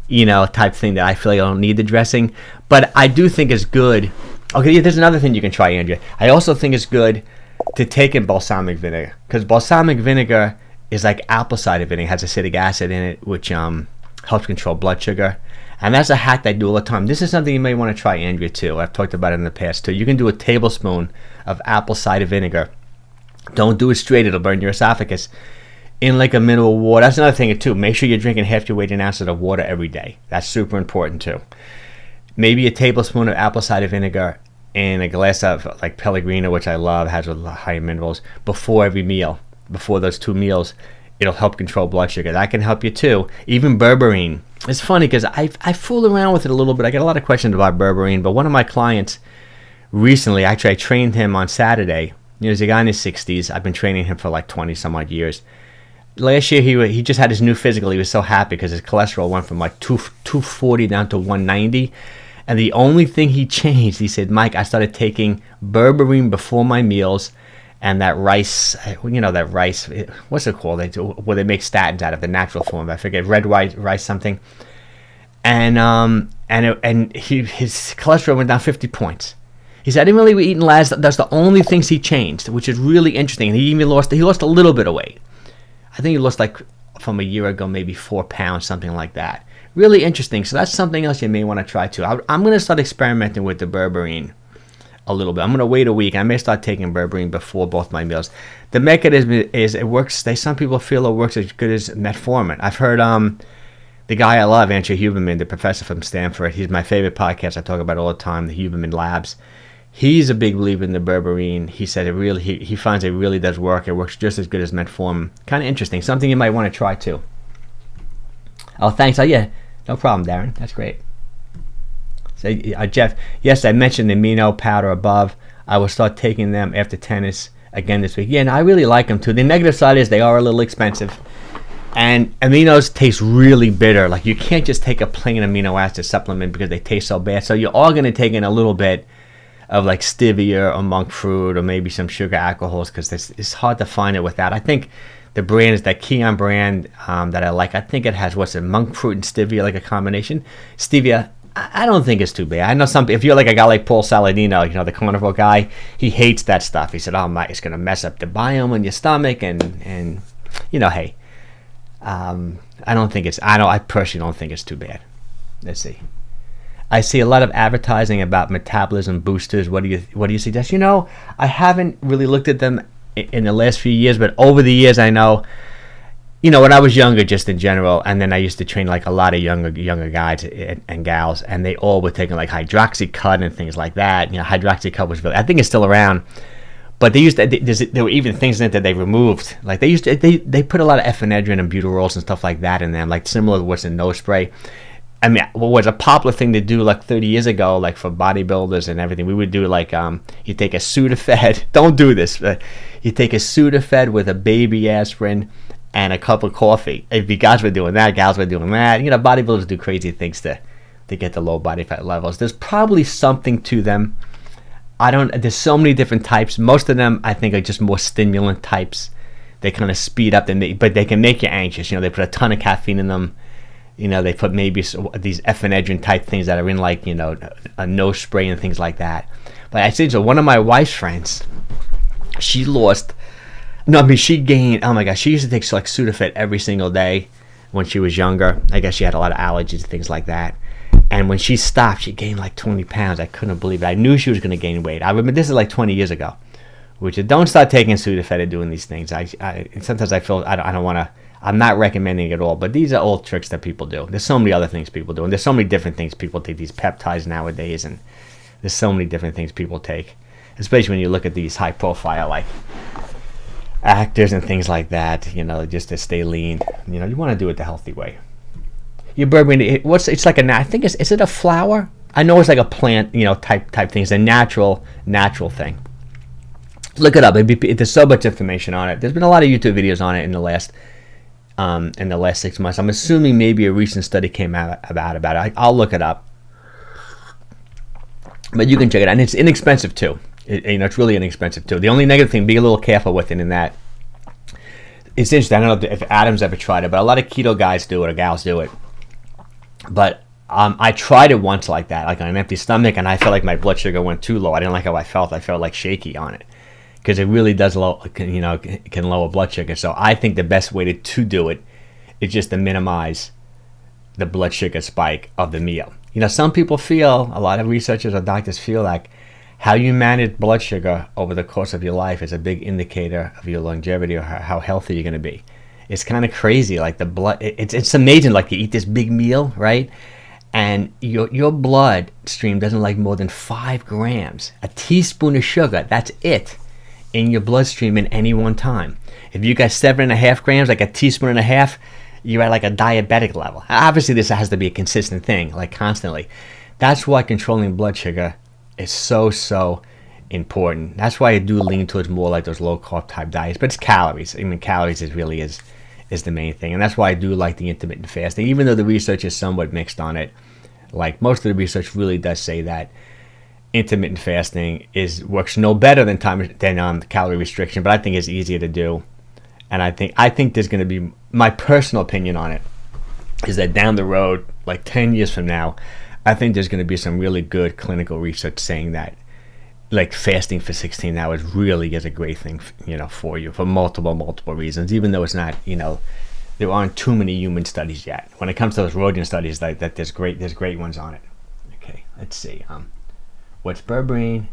type thing that I feel like I don't need the dressing. But I do think it's good. Okay, yeah, there's another thing you can try, Andrea. I also think it's good to take in balsamic vinegar, because balsamic vinegar is like apple cider vinegar, has acetic acid in it, which helps control blood sugar. And that's a hack that I do all the time. This is something you may want to try, Andrea, too. I've talked about it in the past too. You can do a tablespoon of apple cider vinegar. Don't do it straight, it'll burn your esophagus. In like a mineral water. That's another thing too. Make sure you're drinking half your weight in ounces of water every day. That's super important too. Maybe a tablespoon of apple cider vinegar in a glass of like Pellegrino, which I love, has a lot high minerals, before every meal. Before those 2 meals, it'll help control blood sugar. That can help you too. Even berberine. It's funny because I fool around with it a little bit. I get a lot of questions about berberine, but one of my clients recently, actually I trained him on Saturday. He's a guy in his 60s. I've been training him for like 20 some odd years. Last year he just had his new physical. He was so happy because his cholesterol went from like 240 down to 190. And the only thing he changed, he said, Mike, I started taking berberine before my meals. And that rice, that rice, what's it called? Where they make statins out of, the natural form. I forget, red rice something. And his cholesterol went down 50 points. He said, I didn't really eat last. That's the only things he changed, which is really interesting. And he even lost a little bit of weight. I think he lost like from a year ago, maybe 4 pounds, something like that. Really interesting. So that's something else you may want to try too. I'm going to start experimenting with the berberine a little bit. I'm going to wait a week. I may start taking berberine before both my meals. The mechanism is it works. Some people feel it works as good as metformin. I've heard the guy I love, Andrew Huberman, the professor from Stanford. He's my favorite podcast. I talk about it all the time, the Huberman Labs. He's a big believer in the berberine. He said he finds it really does work. It works just as good as metformin. Kind of interesting. Something you might want to try too. Oh, thanks. Oh, yeah. No problem, Darren. That's great. So, Jeff, yes, I mentioned the amino powder above. I will start taking them after tennis again this week. Yeah, and I really like them too. The negative side is they are a little expensive. And aminos taste really bitter. Like you can't just take a plain amino acid supplement because they taste so bad. So you are going to take in a little bit of like stevia or monk fruit or maybe some sugar alcohols, because it's hard to find it without. I think the brand is that 𝘾𝙊𝘾𝘾𝙃 brand that I like. I think it has, monk fruit and stevia, like a combination. Stevia, I don't think it's too bad. I know if you're like a guy like Paul Saladino, the carnivore guy, he hates that stuff. He said, oh my, it's going to mess up the biome in your stomach. And hey, I personally don't think it's too bad. Let's see. I see a lot of advertising about metabolism boosters. What do you suggest? I haven't really looked at them in the last few years, but over the years I know, when I was younger, just in general, and then I used to train like a lot of younger guys and gals, and they all were taking like hydroxycut and things like that. Hydroxycut was I think it's still around, but there were even things in it that they removed. Like they put a lot of ephedrine and butyrols and stuff like that in them, like similar to what's in nose spray. I mean, what was a popular thing to do like 30 years ago, like for bodybuilders and everything, we would do like, you take a Sudafed, don't do this, but you take a Sudafed with a baby aspirin and a cup of coffee. If you guys were doing that, gals were doing that, bodybuilders do crazy things to get the low body fat levels. There's probably something to them. There's so many different types. Most of them, I think, are just more stimulant types. They kind of speed up, but they can make you anxious. They put a ton of caffeine in them. They put maybe these ephedrine type things that are in like, a nose spray and things like that. But I said, so one of my wife's friends, she gained, oh my gosh, she used to take like Sudafed every single day when she was younger. I guess she had a lot of allergies and things like that. And when she stopped, she gained like 20 pounds. I couldn't believe it. I knew she was going to gain weight. I remember this is like 20 years ago. Which is, don't start taking Sudafed or doing these things. Sometimes I feel I don't want to. I'm not recommending it at all. But these are old tricks that people do. There's so many other things people do, and there's so many different things people take. These peptides nowadays, and there's so many different things people take. Especially when you look at these high-profile like actors and things like that. You know, just to stay lean. You know, you want to do it the healthy way. Your berberine, it's like I think is it a flower? I know it's like a plant, you know, type thing. It's a natural thing. Look it up. There's so much information on it. There's been a lot of YouTube videos on it in the last 6 months. I'm assuming maybe a recent study came out about it. I'll look it up. But you can check it out. And it's inexpensive too. It's really inexpensive too. The only negative thing, be a little careful with it in that. It's interesting. I don't know if Adam's ever tried it, but a lot of keto guys do it or gals do it. But I tried it once like that, like on an empty stomach, and I felt like my blood sugar went too low. I didn't like how I felt. I felt like shaky on it. Because it really does can lower blood sugar. So I think the best way to do it is just to minimize the blood sugar spike of the meal. You know, some people feel, a lot of researchers or doctors feel like how you manage blood sugar over the course of your life is a big indicator of your longevity or how healthy you're going to be. It's kind of crazy, like the blood. It's amazing. Like you eat this big meal, right? And your blood stream doesn't like more than 5 grams, a teaspoon of sugar. That's it. In your bloodstream in any one time. If you got 7.5 grams, like a teaspoon and a half, you're at like a diabetic level. Obviously, this has to be a consistent thing, like constantly. That's why controlling blood sugar is so important. That's why I do lean towards more like those low carb type diets. But it's calories. I mean, calories is the main thing, and that's why I do like the intermittent fasting. Even though the research is somewhat mixed on it, like most of the research really does say that intermittent fasting works no better than calorie restriction, but I think it's easier to do. And I think there's going to be, my personal opinion on it is that down the road, like 10 years from now, I think there's going to be some really good clinical research saying that like fasting for 16 hours really is a great thing, for you for multiple reasons, even though it's not, there aren't too many human studies yet. When it comes to those rodent studies, like that, there's great ones on it. Okay, let's see. What's berberine?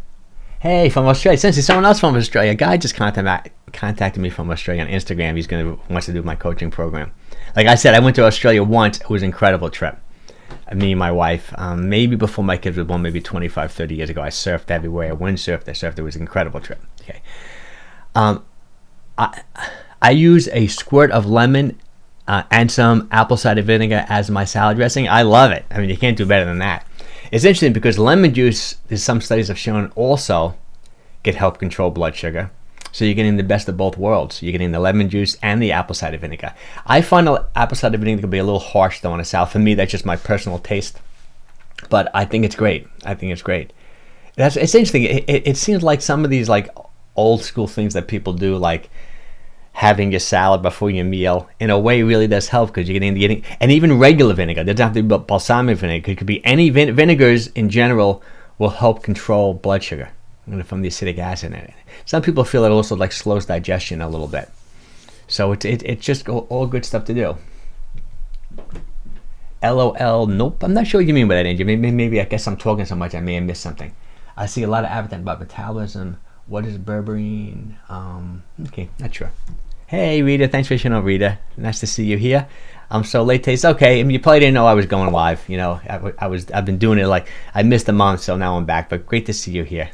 Hey, from Australia. Since there's someone else from Australia, a guy just contacted me from Australia on Instagram. He wants to do my coaching program. Like I said, I went to Australia once. It was an incredible trip. Me and my wife, maybe before my kids were born, maybe 25, 30 years ago, I surfed everywhere. I windsurfed, I surfed. It was an incredible trip. Okay. I use a squirt of lemon and some apple cider vinegar as my salad dressing. I love it. I mean, you can't do better than that. It's interesting because lemon juice, some studies have shown, also can help control blood sugar. So you're getting the best of both worlds. You're getting the lemon juice and the apple cider vinegar. I find the apple cider vinegar can be a little harsh though on a salad. For me, that's just my personal taste. But I think it's great. It's interesting. It seems like some of these like old school things that people do, like having your salad before your meal, in a way really does help because you're getting, and even regular vinegar. It doesn't have to be balsamic vinegar. It could be any vinegars in general will help control blood sugar from the acidic acid in it. Some people feel it also like slows digestion a little bit. So it's just all good stuff to do. LOL, nope. I'm not sure what you mean by that, Angie. Maybe I guess I'm talking so much I may have missed something. I see a lot of advertising about metabolism. What is berberine? Okay, not sure. Hey, Rita. Thanks for showing up, Rita. Nice to see you here. I'm so late today. It's okay. I mean, you probably didn't know I was going live. I've been doing it like I missed a month, so now I'm back. But great to see you here.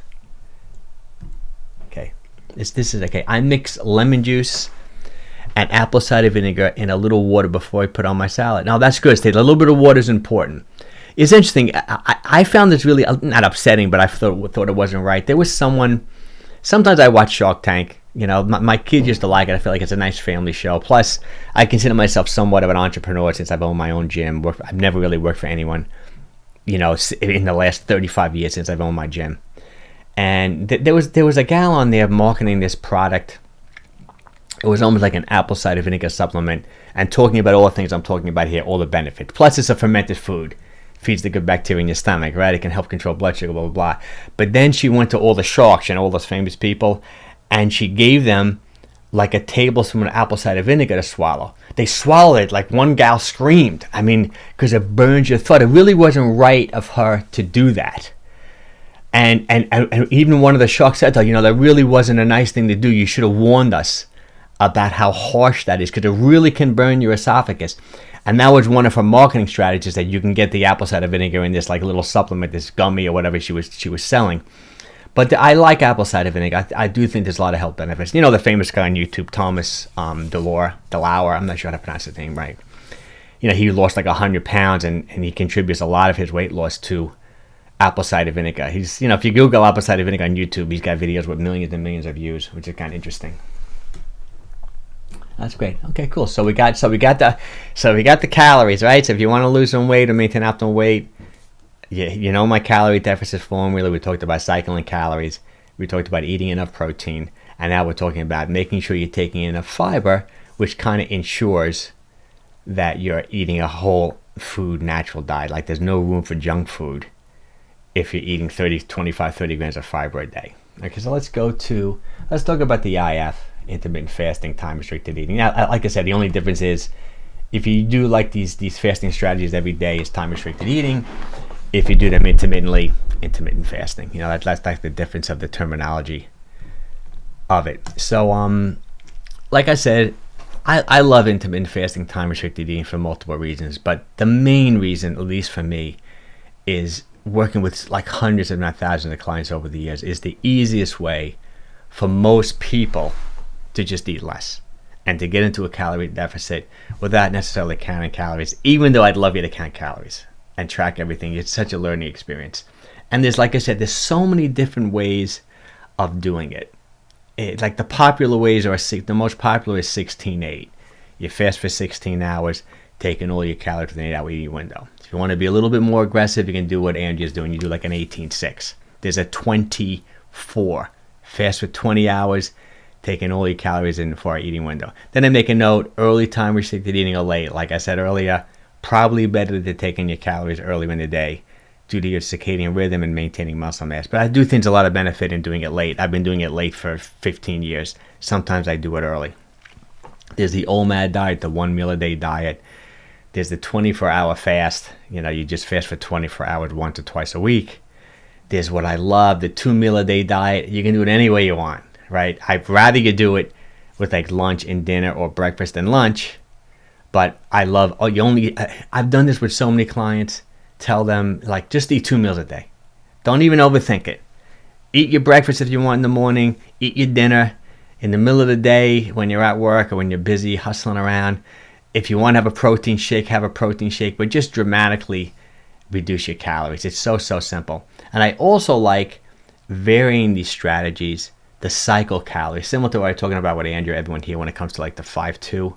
Okay, this is okay. I mix lemon juice and apple cider vinegar in a little water before I put on my salad. Now that's good. A little bit of water is important. It's interesting. I found this really not upsetting, but I thought it wasn't right. There was someone. Sometimes I watch Shark Tank. My kids used to like it. I feel like it's a nice family show. Plus, I consider myself somewhat of an entrepreneur since I've owned my own gym. I've never really worked for anyone, in the last 35 years since I've owned my gym. And there was a gal on there marketing this product. It was almost like an apple cider vinegar supplement and talking about all the things I'm talking about here, all the benefits. Plus, it's a fermented food. Feeds the good bacteria in your stomach, right? It can help control blood sugar, blah, blah, blah. But then she went to all the sharks and all those famous people, and she gave them like a tablespoon of apple cider vinegar to swallow. They swallowed it, like one gal screamed. I mean, because it burns your throat. It really wasn't right of her to do that. And even one of the sharks said, you know, that really wasn't a nice thing to do. You should have warned us about how harsh that is, because it really can burn your esophagus. And that was one of her marketing strategies, that you can get the apple cider vinegar in this like little supplement, this gummy or whatever she was selling. But I like apple cider vinegar. I do think there's a lot of health benefits. You know, the famous guy on YouTube, Thomas DeLauer, I'm not sure how to pronounce his name right. You know, he lost like 100 pounds, and he contributes a lot of his weight loss to apple cider vinegar. He's, you know, if you Google apple cider vinegar on YouTube, he's got videos with millions and millions of views, which is kind of interesting. That's great. Okay, cool. So we got the calories, right? So if you want to lose some weight or maintain optimal weight, you know my calorie deficit formula. We talked about cycling calories. We talked about eating enough protein, and now we're talking about making sure you're taking enough fiber, which kind of ensures that you're eating a whole food natural diet. Like there's no room for junk food if you're eating 30 grams of fiber a day. Okay, so let's talk about the IF, intermittent fasting, time restricted eating. Now, like I said, the only difference is if you do like these fasting strategies every day, is time restricted eating. If you do them intermittently, intermittent fasting. You know, that's like the difference of the terminology of it. So, like I said, I love intermittent fasting, time restricted eating for multiple reasons, but the main reason, at least for me, is working with like hundreds if not thousands of clients over the years, is the easiest way for most people to just eat less and to get into a calorie deficit without necessarily counting calories, even though I'd love you to count calories and track everything. It's such a learning experience. And there's, like I said, there's so many different ways of doing it. Like the popular ways are, the most popular is 16-8. You fast for 16 hours, taking all your calories within an 8-hour eating window. If you want to be a little bit more aggressive, you can do what Andrea's doing. You do like an 18-6. There's a 24. Fast for 20 hours, taking all your calories in for our eating window. Then I make a note, early time restricted eating or late. Like I said earlier, probably better to take in your calories early in the day due to your circadian rhythm and maintaining muscle mass. But I do think there's a lot of benefit in doing it late. I've been doing it late for 15 years. Sometimes I do it early. There's the 𝘾𝙊𝘾𝙃𝙄𝙉𝙂 diet, the 1 meal a day diet. There's the 24-hour fast. You know, you just fast for 24 hours once or twice a week. There's what I love, the 2 meal a day diet. You can do it any way you want, right? I'd rather you do it with like lunch and dinner or breakfast and lunch. But I love, I've done this with so many clients. Tell them, like, just eat 2 meals a day. Don't even overthink it. Eat your breakfast if you want in the morning. Eat your dinner in the middle of the day when you're at work or when you're busy hustling around. If you want to have a protein shake, have a protein shake, but just dramatically reduce your calories. It's so simple. And I also like varying these strategies, the cycle calories, similar to what I'm talking about with Andrew, everyone here, when it comes to like the 5-2.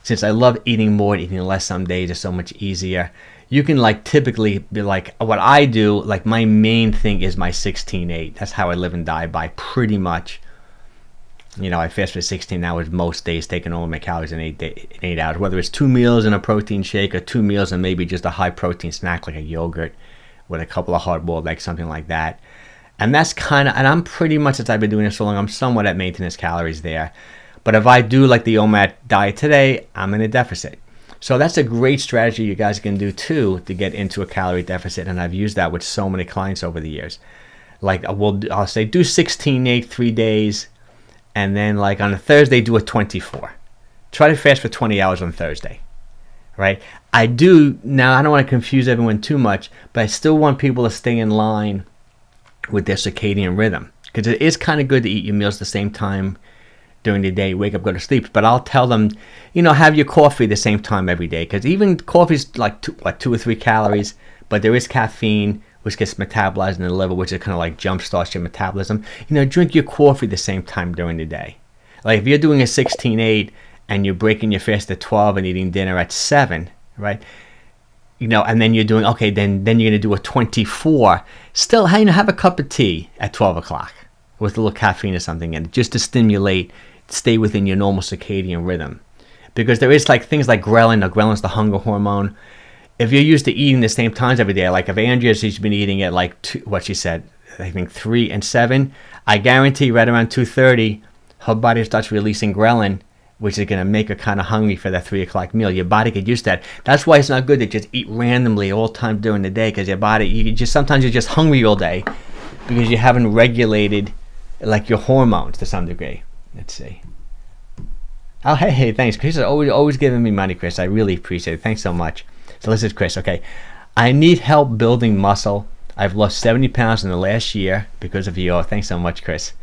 Since I love eating more and eating less some days, it's so much easier. You can like typically be like, what I do, like my main thing is my 16-8. That's how I live and die by pretty much. You know, I fast for 16 hours most days, taking all of my calories in 8 hours, whether it's 2 meals and a protein shake or 2 meals and maybe just a high protein snack like a yogurt with a couple of hard-boiled eggs, something like that. And that's kind of, and I'm pretty much, since I've been doing this so long, I'm somewhat at maintenance calories there. But if I do like the 𝘾𝙃𝘾𝙃 diet today, I'm in a deficit. So that's a great strategy you guys can do too to get into a calorie deficit. And I've used that with so many clients over the years. Like I'll say do 16-8 3 days. And then like on a Thursday, do a 24. Try to fast for 20 hours on Thursday. Right? I don't want to confuse everyone too much, but I still want people to stay in line with their circadian rhythm. Because it is kind of good to eat your meals at the same time during the day, wake up, go to sleep. But I'll tell them, you know, have your coffee the same time every day. Because even coffee's like 2 or 3 calories, but there is caffeine, which gets metabolized in the liver, which is kind of like jumpstarts your metabolism. You know, drink your coffee the same time during the day. Like if you're doing a 16-8 and you're breaking your fast at 12 and eating dinner at 7, right? You know, and then you're doing, okay, then you're going to do a 24. Still, you know, have a cup of tea at 12 o'clock with a little caffeine or something in it, just to stimulate, stay within your normal circadian rhythm. Because there is like things like ghrelin. Ghrelin's the hunger hormone. If you're used to eating the same times every day, like if Andrea, she's been eating at like 2, what she said, I think 3 and 7, I guarantee right around 2:30, her body starts releasing ghrelin, which is going to make her kind of hungry for that 3 o'clock meal. Your body could use that. That's why it's not good to just eat randomly all times during the day, because your body, sometimes you're just hungry all day because you haven't regulated like your hormones to some degree. Let's see. Oh, hey, thanks. Chris is always giving me money, Chris. I really appreciate it. Thanks so much. So this is Chris. Okay. I need help building muscle. I've lost 70 pounds in the last year because of you. Thanks so much, Chris.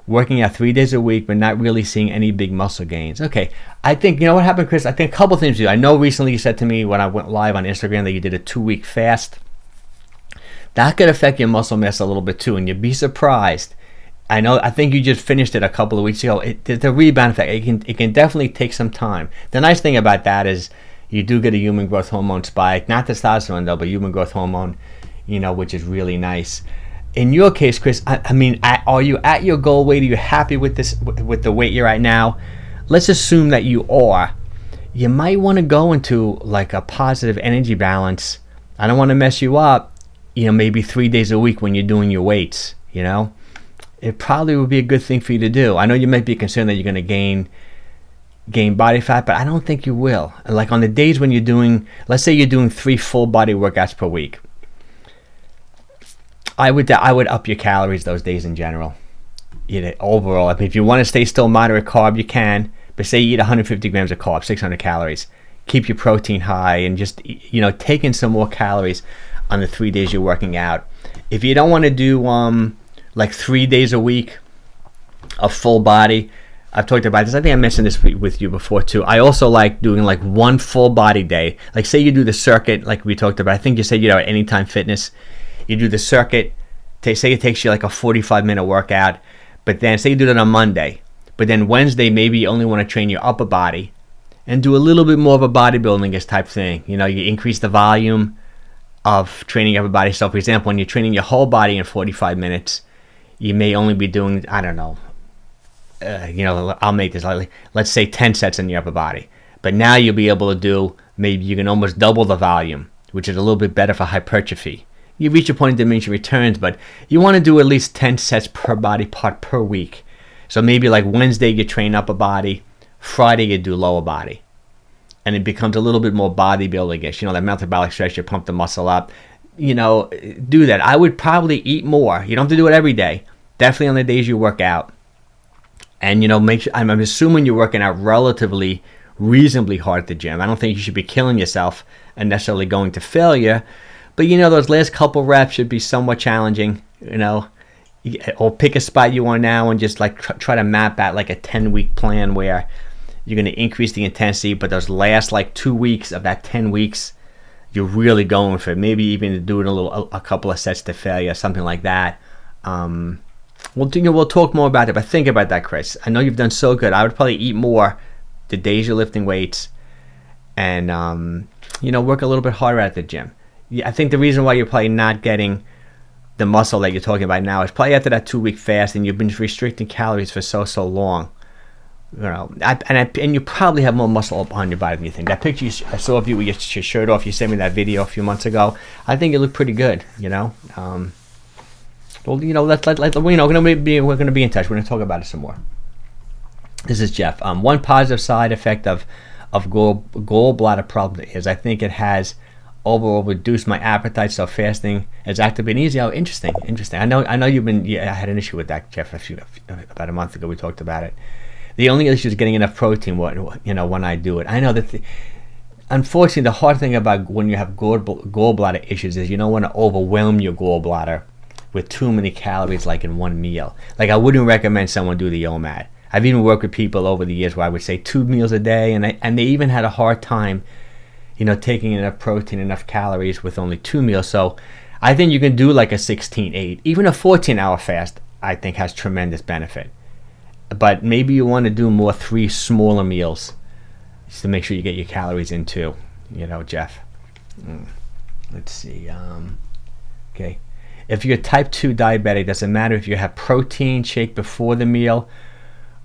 Working out 3 days a week, but not really seeing any big muscle gains. Okay, I think, you know what happened, Chris? I think a couple things to do. I know recently you said to me when I went live on Instagram that you did a 2-week fast. That could affect your muscle mass a little bit too, and you'd be surprised. I think you just finished it a couple of weeks ago. The rebound effect, it can definitely take some time. The nice thing about that is you do get a human growth hormone spike, not testosterone though, but human growth hormone, which is really nice. In your case, Chris, I mean, are you at your goal weight? Are you happy with with the weight you're at now? Let's assume that you are. You might want to go into like a positive energy balance. I don't want to mess you up. Maybe 3 days a week when you're doing your weights. It probably would be a good thing for you to do. I know you might be concerned that you're going to gain body fat, but I don't think you will. Like on the days when you're doing, let's say you're doing 3 full body workouts per week. I would up your calories those days in general. Overall, I mean, if you want to stay still moderate carb, you can. But say you eat 150 grams of carbs, 600 calories. Keep your protein high and just take in some more calories on the 3 days you're working out. If you don't want to do like 3 days a week of full body, I've talked about this. I think I mentioned this with you before too. I also like doing like 1 full body day. Like say you do the circuit, like we talked about. I think you said at Anytime Fitness. You do the circuit, say it takes you like a 45-minute workout, but then say you do that on Monday, but then Wednesday maybe you only want to train your upper body and do a little bit more of a bodybuilding type thing. You increase the volume of training your upper body. So for example, when you're training your whole body in 45 minutes, you may only be doing, I don't know, I'll make this likely, let's say 10 sets in your upper body. But now you'll be able to do, maybe you can almost double the volume, which is a little bit better for hypertrophy. You reach a point of diminishing returns, but you want to do at least 10 sets per body part per week. So maybe like Wednesday you train upper body, Friday you do lower body. And it becomes a little bit more bodybuilding-ish. That metabolic stress, you pump the muscle up. Do that. I would probably eat more. You don't have to do it every day. Definitely on the days you work out. And make sure, I'm assuming you're working out relatively reasonably hard at the gym. I don't think you should be killing yourself and necessarily going to failure. But those last couple reps should be somewhat challenging, or pick a spot you want now and just like try to map out like a 10-week plan where you're going to increase the intensity, but those last like 2 weeks of that 10 weeks, you're really going for it. Maybe even doing a couple of sets to failure, something like that. We'll talk more about it, but think about that, Chris. I know you've done so good. I would probably eat more the days you're lifting weights and, work a little bit harder at the gym. Yeah, I think the reason why you're probably not getting the muscle that you're talking about now is probably after that 2-week fast and you've been restricting calories for so long. And you probably have more muscle up on your body than you think. That picture I saw of you with your shirt off, you sent me that video a few months ago. I think you look pretty good. Well, we're going to be in touch. We're going to talk about it some more. This is Jeff. One positive side effect of gallbladder problem is I think it has overall reduced my appetite, so fasting has actually been easy. Oh, interesting. I know I had an issue with that, Jeff, about a month ago. We talked about it. The only issue is getting enough protein when I do it. I know that unfortunately the hard thing about when you have gallbladder issues is you don't want to overwhelm your gallbladder with too many calories like in one meal. Like I wouldn't recommend someone do the OMAD. I've even worked with people over the years where I would say 2 meals a day, and they even had a hard time taking enough protein, enough calories with only 2 meals. So I think you can do like a 16-8. Even a 14-hour fast, I think, has tremendous benefit. But maybe you want to do more 3 smaller meals just to make sure you get your calories in too, Jeff. Let's see. Okay. If you're type 2 diabetic, doesn't matter if you have protein shake before the meal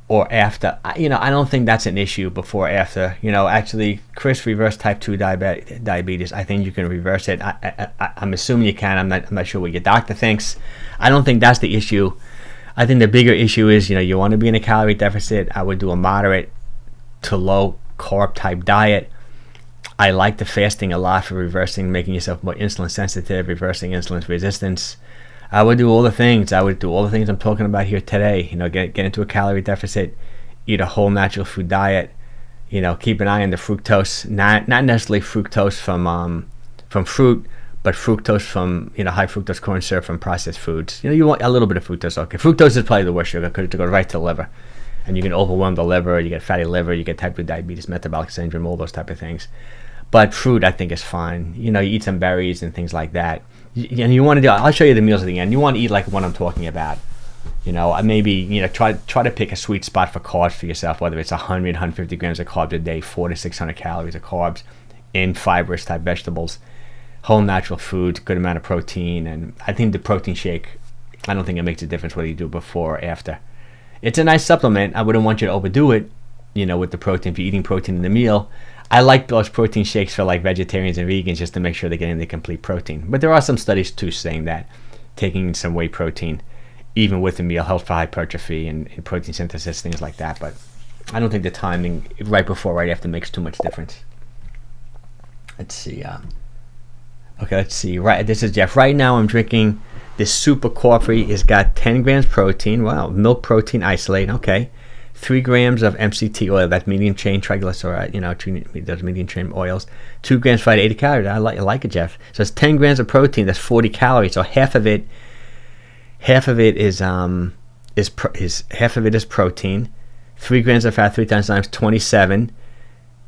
or after. I don't think that's an issue before or after. Actually, Chris reversed type 2 diabetes. I think you can reverse it. I'm assuming you can. I'm not sure what your doctor thinks. I don't think that's the issue. I think the bigger issue is, you want to be in a calorie deficit. I would do a moderate to low carb type diet. I like the fasting a lot for reversing, making yourself more insulin sensitive, reversing insulin resistance. I would do all the things. I'm talking about here today. Get into a calorie deficit, eat a whole natural food diet. Keep an eye on the fructose, not necessarily fructose from fruit, but fructose from high fructose corn syrup from processed foods. You want a little bit of fructose. Okay, fructose is probably the worst sugar because it goes right to the liver, and you can overwhelm the liver. You get fatty liver. You get type 2 diabetes, metabolic syndrome, all those type of things. But fruit, I think, is fine. You eat some berries and things like that. And you want to do. I'll show you the meals at the end. You want to eat like what I'm talking about. Maybe try to pick a sweet spot for carbs for yourself. Whether it's 100, 150 grams of carbs a day, 400 to 600 calories of carbs in fibrous type vegetables, whole natural foods, good amount of protein. And I think the protein shake, I don't think it makes a difference whether you do it before or after. It's a nice supplement. I wouldn't want you to overdo it. With the protein, if you're eating protein in the meal. I like those protein shakes for like vegetarians and vegans just to make sure they're getting the complete protein. But there are some studies too saying that taking some whey protein, even with the meal, helps for hypertrophy and protein synthesis, things like that. But I don't think the timing right before, right after makes too much difference. Let's see. Okay, let's see. Right, this is Jeff. Right now I'm drinking this super coffee. It's got 10 grams protein. Wow, milk protein isolate. Okay. 3 grams of MCT oil, that's medium chain triglyceride, those medium chain oils. 2 grams fried, 80 calories. I like it, Jeff. So it's 10 grams of protein. That's 40 calories. So half of it is protein. 3 grams of fat, 3 times 9 is 27.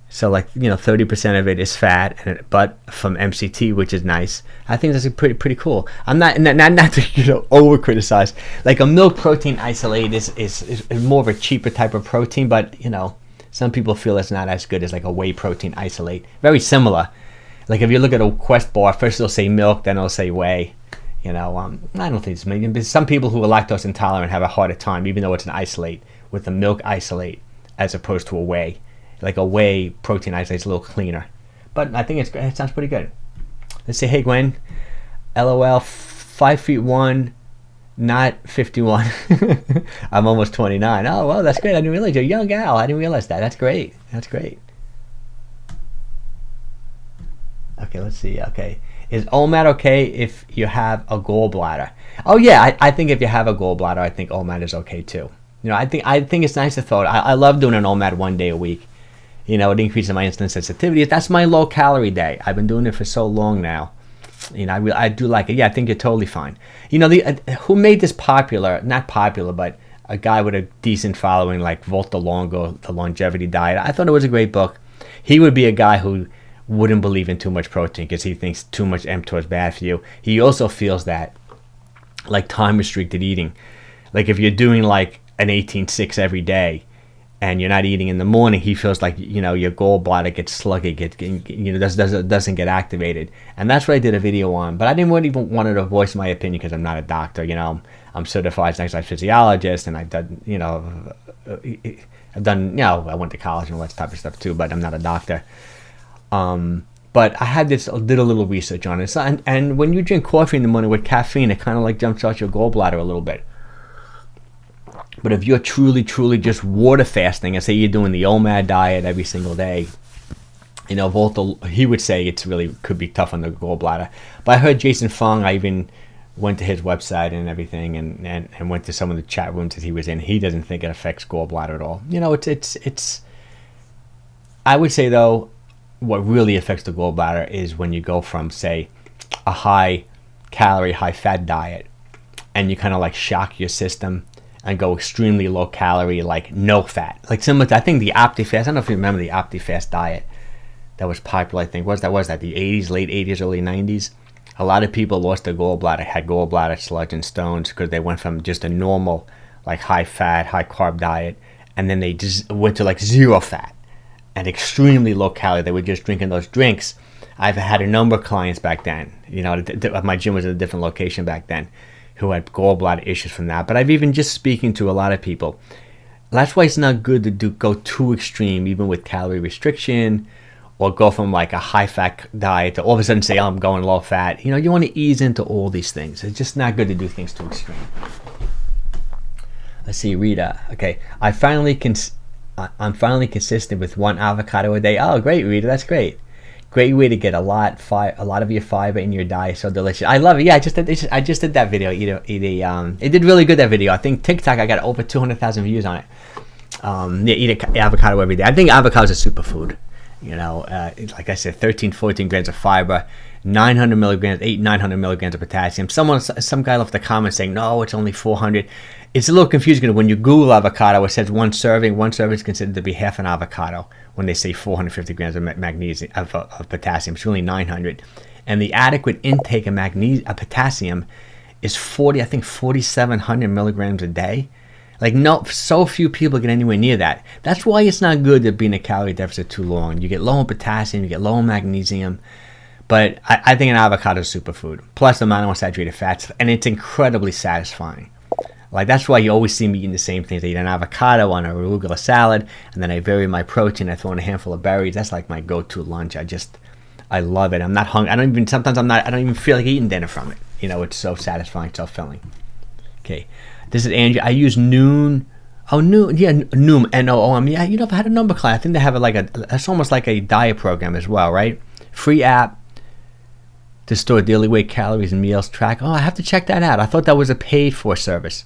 So 30% of it is fat, but from MCT, which is nice. I think that's pretty cool. I'm not to over criticize. Like a milk protein isolate is more of a cheaper type of protein, but some people feel it's not as good as like a whey protein isolate. Very similar. Like if you look at a Quest bar, first it'll say milk, then it'll say whey. I don't think it's maybe, but some people who are lactose intolerant have a harder time, even though it's an isolate, with a milk isolate as opposed to a whey. Like a whey protein isolate is a little cleaner, but I think it sounds pretty good. Let's say, hey Gwen, LOL, 5'1", not 51. I'm almost 29. Oh well, that's great. I didn't realize you're a young gal. I didn't realize that. That's great. Okay, let's see. Okay, is OMAD okay if you have a gallbladder? Oh yeah, I think if you have a gallbladder, I think OMAD is okay too. I think it's nice to throw it. I love doing an OMAD 1 day a week. It increases my insulin sensitivity. That's my low calorie day. I've been doing it for so long now. I do like it. Yeah, I think you're totally fine. Who made this popular? Not popular, but a guy with a decent following like Volta Longo, The Longevity Diet. I thought it was a great book. He would be a guy who wouldn't believe in too much protein because he thinks too much mTOR is bad for you. He also feels that like time restricted eating. Like if you're doing like an 18-6 every day and you're not eating in the morning, he feels like your gallbladder gets sluggy, doesn't get activated. And that's what I did a video on, but I didn't even want to voice my opinion because I'm not a doctor. I'm certified as an exercise physiologist, and I've done I went to college and all that type of stuff too, but I'm not a doctor. But I did a little research on it. So, and when you drink coffee in the morning with caffeine, it kind of like jumpstarts your gallbladder a little bit. But if you're truly just water fasting, and say you're doing the OMAD diet every single day, Volta, he would say it's really could be tough on the gallbladder. But I heard Jason Fung, I even went to his website and everything, and went to some of the chat rooms that he was in. He doesn't think it affects gallbladder at all. It's. I would say though, what really affects the gallbladder is when you go from, say, a high calorie, high fat diet, and you kind of like shock your system and go extremely low calorie, like no fat. Like similar to, I think the OptiFast, I don't know if you remember the OptiFast diet that was popular, I think, was that the 80s, late 80s, early 90s? A lot of people lost their gallbladder, had gallbladder sludge and stones because they went from just a normal, like high fat, high carb diet, and then they just went to like zero fat and extremely low calorie. They were just drinking those drinks. I've had a number of clients back then, my gym was at a different location back then, who had gallbladder issues from that. But I've even just speaking to a lot of people. That's why it's not good to go too extreme, even with calorie restriction, or go from like a high fat diet to all of a sudden say, oh, I'm going low fat. You want to ease into all these things. It's just not good to do things too extreme. Let's see, Rita. Okay, I'm finally consistent with 1 avocado a day. Oh, great, Rita. That's great. Great way to get a lot of your fiber in your diet. So delicious. I love it. Yeah, I just did that video. It did really good, that video. I think TikTok, I got over 200,000 views on it. Yeah, eat an avocado every day. I think avocados are superfood. Like I said, 13-14 grams of fiber, 900 milligrams, 900 milligrams of potassium. Some guy left a comment saying, no, it's only 400. It's a little confusing because when you Google avocado, it says 1 serving. 1 serving is considered to be half an avocado when they say 450 grams of magnesium of potassium. It's really 900. And the adequate intake of potassium is 4,700 milligrams a day. Like, no, so few people get anywhere near that. That's why it's not good to be in a calorie deficit too long. You get low in potassium, you get low in magnesium. But I think an avocado is superfood. Plus the monounsaturated fats, and it's incredibly satisfying. Like, that's why you always see me eating the same things. I eat an avocado on a arugula salad, and then I vary my protein. I throw in a handful of berries. That's like my go-to lunch. I love it. I'm not hungry. I don't even feel like eating dinner from it. It's so satisfying, so filling. Okay. This is Andrew. I use Noom. Oh, Noom. Yeah, Noom. N-O-O-M. Yeah, I've had a number class. I think they have that's almost like a diet program as well, right? Free app to store daily weight, calories, and meals track. Oh, I have to check that out. I thought that was a paid-for service.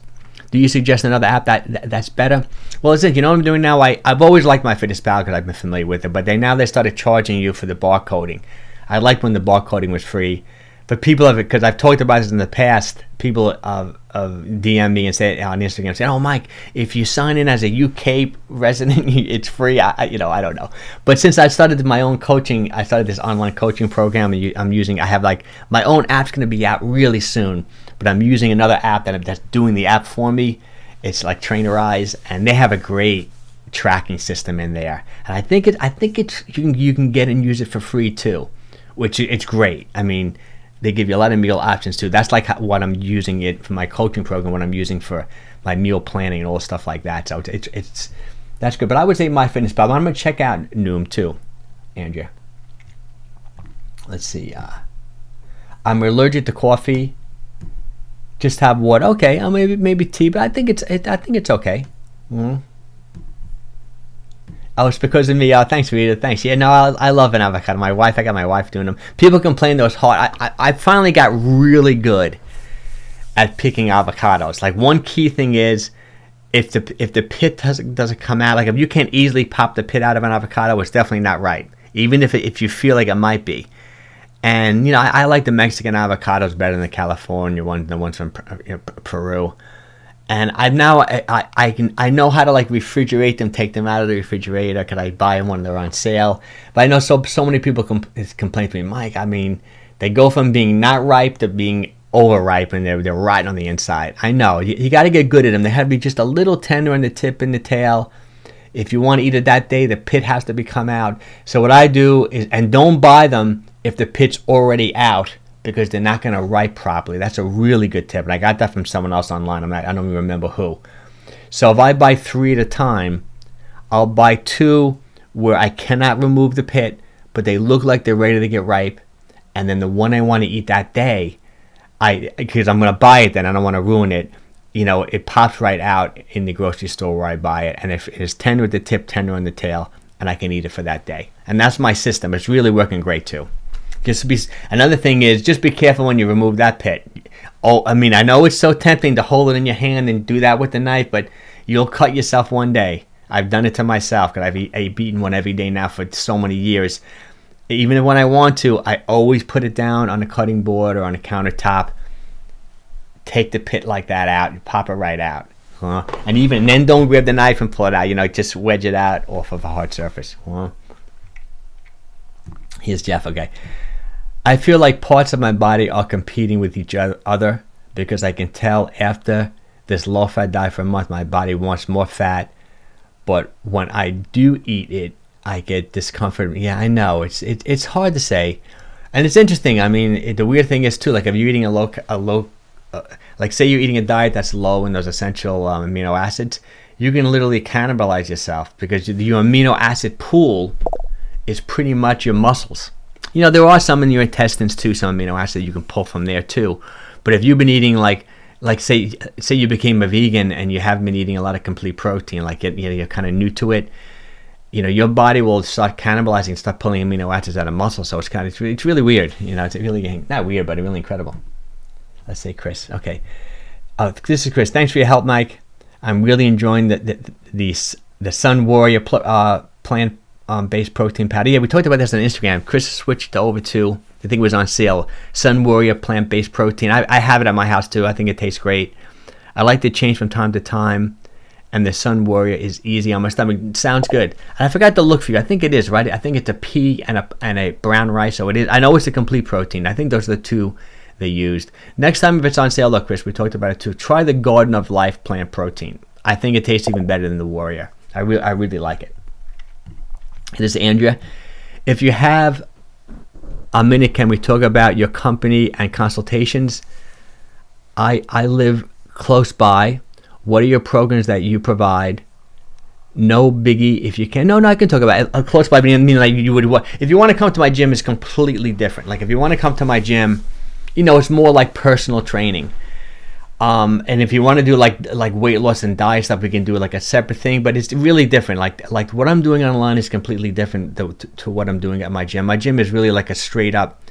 Do you suggest another app that's better? Well, it's it. You know what I'm doing now? I've always liked MyFitnessPal because I've been familiar with it, but they started charging you for the barcoding. I liked when the barcoding was free. But people have it, because I've talked about this in the past, people of DM me and say on Instagram, say, oh, Mike, if you sign in as a UK resident, it's free. I don't know. But since I started my own coaching, I started this online coaching program, and I have like my own app's going to be out really soon, but I'm using another app that's doing the app for me. It's like Trainerize, and they have a great tracking system in there. And I think you can get and use it for free too, which it's great. I mean, they give you a lot of meal options too. That's like what I'm using it for my coaching program, what I'm using for my meal planning and all stuff like that. So that's good. But I would say MyFitnessPal. I'm going to check out Noom too, Andrea. Let's see. I'm allergic to coffee. Just have water. Okay, maybe tea, but I think it's okay. Mm-hmm. Oh, it's because of me. Thanks, Rita. Thanks. Yeah, no, I love an avocado. I got my wife doing them. People complain those hard. I finally got really good at picking avocados. Like, one key thing is if the pit doesn't come out, like if you can't easily pop the pit out of an avocado, it's definitely not right. Even if you feel like it might be. And I like the Mexican avocados better than the California ones, the ones from Peru. And I know how to like refrigerate them, take them out of the refrigerator. Could I buy them when they're on sale? But I know so many people complain to me, Mike. I mean, they go from being not ripe to being overripe, and they're rotten on the inside. I know you got to get good at them. They have to be just a little tender on the tip and the tail. If you want to eat it that day, the pit has to be come out. So what I do is, and don't buy them if the pit's already out, because they're not going to ripe properly. That's a really good tip. And I got that from someone else online. I don't even remember who. So if I buy 3 at a time, I'll buy 2 where I cannot remove the pit, but they look like they're ready to get ripe. And then the one I want to eat that day, because I'm going to buy it then, I don't want to ruin it. It pops right out in the grocery store where I buy it. And if it is tender at the tip, tender on the tail, and I can eat it for that day. And that's my system. It's really working great too. Another thing is, just be careful when you remove that pit. Oh, I mean, I know it's so tempting to hold it in your hand and do that with the knife, but you'll cut yourself one day. I've done it to myself because I've eaten one every day now for so many years. Even when I want to, I always put it down on a cutting board or on a countertop. Take the pit like that out and pop it right out. And then don't grab the knife and pull it out. Just wedge it out off of a hard surface. Here's Jeff. Okay. I feel like parts of my body are competing with each other because I can tell after this low-fat diet for a month, my body wants more fat. But when I do eat it, I get discomfort. Yeah, I know. It's hard to say. And it's interesting. I mean, the weird thing is, too, like if you're eating like say you're eating a diet that's low in those essential amino acids, you can literally cannibalize yourself because your amino acid pool is pretty much your muscles. There are some in your intestines too, some amino acids you can pull from there too. But if you've been eating like like say you became a vegan and you haven't been eating a lot of complete protein, like you're kind of new to it, your body will start cannibalizing and start pulling amino acids out of muscle. So it's really weird. It's really not weird, but really incredible. Let's say Chris. Okay, this is Chris. Thanks for your help, Mike. I'm really enjoying the Sun Warrior plant-based protein powder. Yeah, we talked about this on Instagram. Chris switched over to, I think it was on sale, Sun Warrior plant-based protein. I have it at my house too. I think it tastes great. I like to change from time to time, and the Sun Warrior is easy on my stomach. It sounds good. And I forgot to look for you. I think it is, right? I think it's a pea and a brown rice. So it is. I know it's a complete protein. I think those are the two they used. Next time if it's on sale, look, Chris, we talked about it too. Try the Garden of Life plant protein. I think it tastes even better than the Warrior. I really like it. This is Andrea. If you have a minute, can we talk about your company and consultations? I live close by. What are your programs that you provide? No biggie if you can. No, I can talk about it. Close by, but I mean, like you would. If you want to come to my gym, it's completely different. Like if you want to come to my gym, it's more like personal training. And if you want to do like weight loss and diet stuff, we can do like a separate thing. But it's really different. Like what I'm doing online is completely different to what I'm doing at my gym. My gym is really like a straight up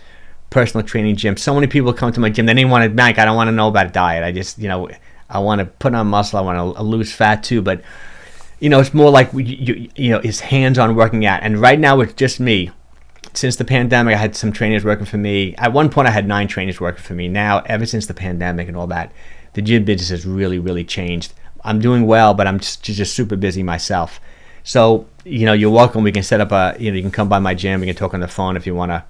personal training gym. So many people come to my gym. They didn't want to bank. I don't want to know about diet. I just I want to put on muscle. I want to lose fat too. But it's more like it's hands-on working out. And right now it's just me. Since the pandemic, I had some trainers working for me. At one point, I had 9 trainers working for me. Now, ever since the pandemic and all that, the gym business has really, really changed. I'm doing well, but I'm just super busy myself. So, you're welcome. We can set up you can come by my gym. We can talk on the phone if you want to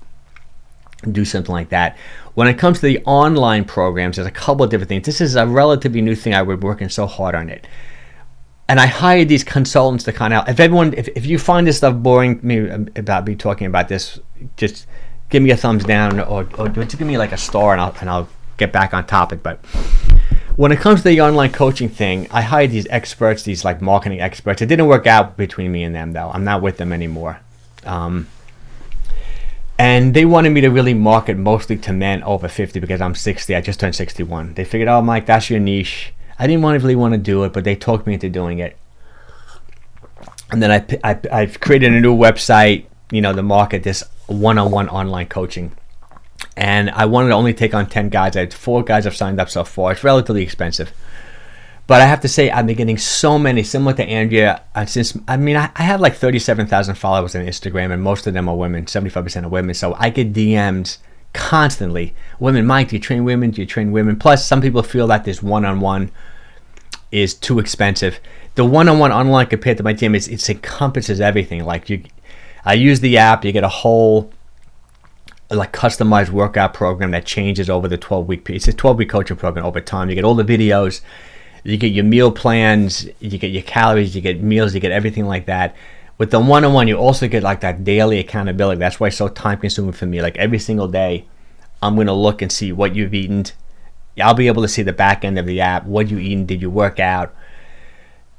do something like that. When it comes to the online programs, there's a couple of different things. This is a relatively new thing. We're working so hard on it. And I hired these consultants to kind of help. If you find this stuff boring about me talking about this, just give me a thumbs down or just give me like a star and I'll get back on topic. But when it comes to the online coaching thing, I hired these experts, these like marketing experts. It didn't work out between me and them though. I'm not with them anymore. And they wanted me to really market mostly to men over 50 because I'm 60. I just turned 61. They figured, oh, Mike, that's your niche. I didn't really want to do it, but they talked me into doing it. And then I've created a new website, to market this one-on-one online coaching. And I wanted to only take on 10 guys. I had 4 guys have signed up so far. It's relatively expensive. But I have to say, I've been getting so many, similar to Andrea. I have like 37,000 followers on Instagram, and most of them are women, 75% are women. So I get DMs constantly. Women, Mike, do you train women? Do you train women? Plus, some people feel that this one-on-one is too expensive. The one-on-one online compared to my gym, it encompasses everything. Like I use the app. You get a whole like customized workout program that changes over the 12-week period. It's a 12-week coaching program over time. You get all the videos. You get your meal plans. You get your calories. You get meals. You get everything like that. With the one-on-one, you also get like that daily accountability. That's why it's so time-consuming for me. Like every single day, I'm going to look and see what you've eaten. I'll be able to see the back end of the app. What you eaten? Did you work out?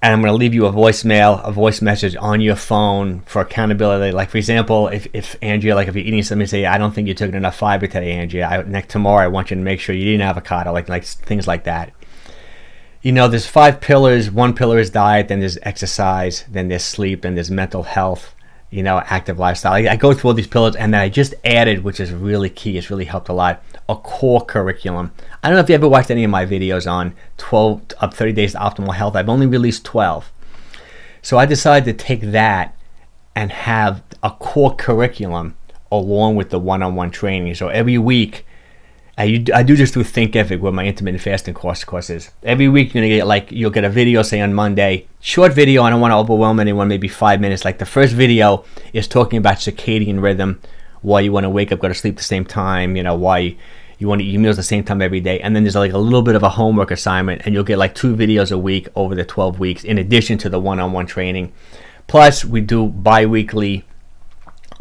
And I'm going to leave you a voice message on your phone for accountability. Like, for example, if Andrea, like if you're eating something, say, I don't think you took enough fiber today, Andrea. Tomorrow, I want you to make sure you eat an avocado, like things like that. There's 5 pillars. One pillar is diet, then there's exercise, then there's sleep, then there's mental health, active lifestyle. I go through all these pillars, and then I just added, which is really key, it's really helped a lot, a core curriculum. I don't know if you ever watched any of my videos on 30 Days to Optimal Health. I've only released 12. So I decided to take that and have a core curriculum along with the one-on-one training. So every week, I do this through Thinkific, where my intermittent fasting course is. Every week you'll get a video, say on Monday, short video. I don't want to overwhelm anyone, maybe 5 minutes. Like the first video is talking about circadian rhythm, why you want to wake up, go to sleep at the same time, why you want to eat your meals at the same time every day. And then there's like a little bit of a homework assignment, and you'll get like 2 videos a week over the 12 weeks in addition to the one-on-one training. Plus we do bi-weekly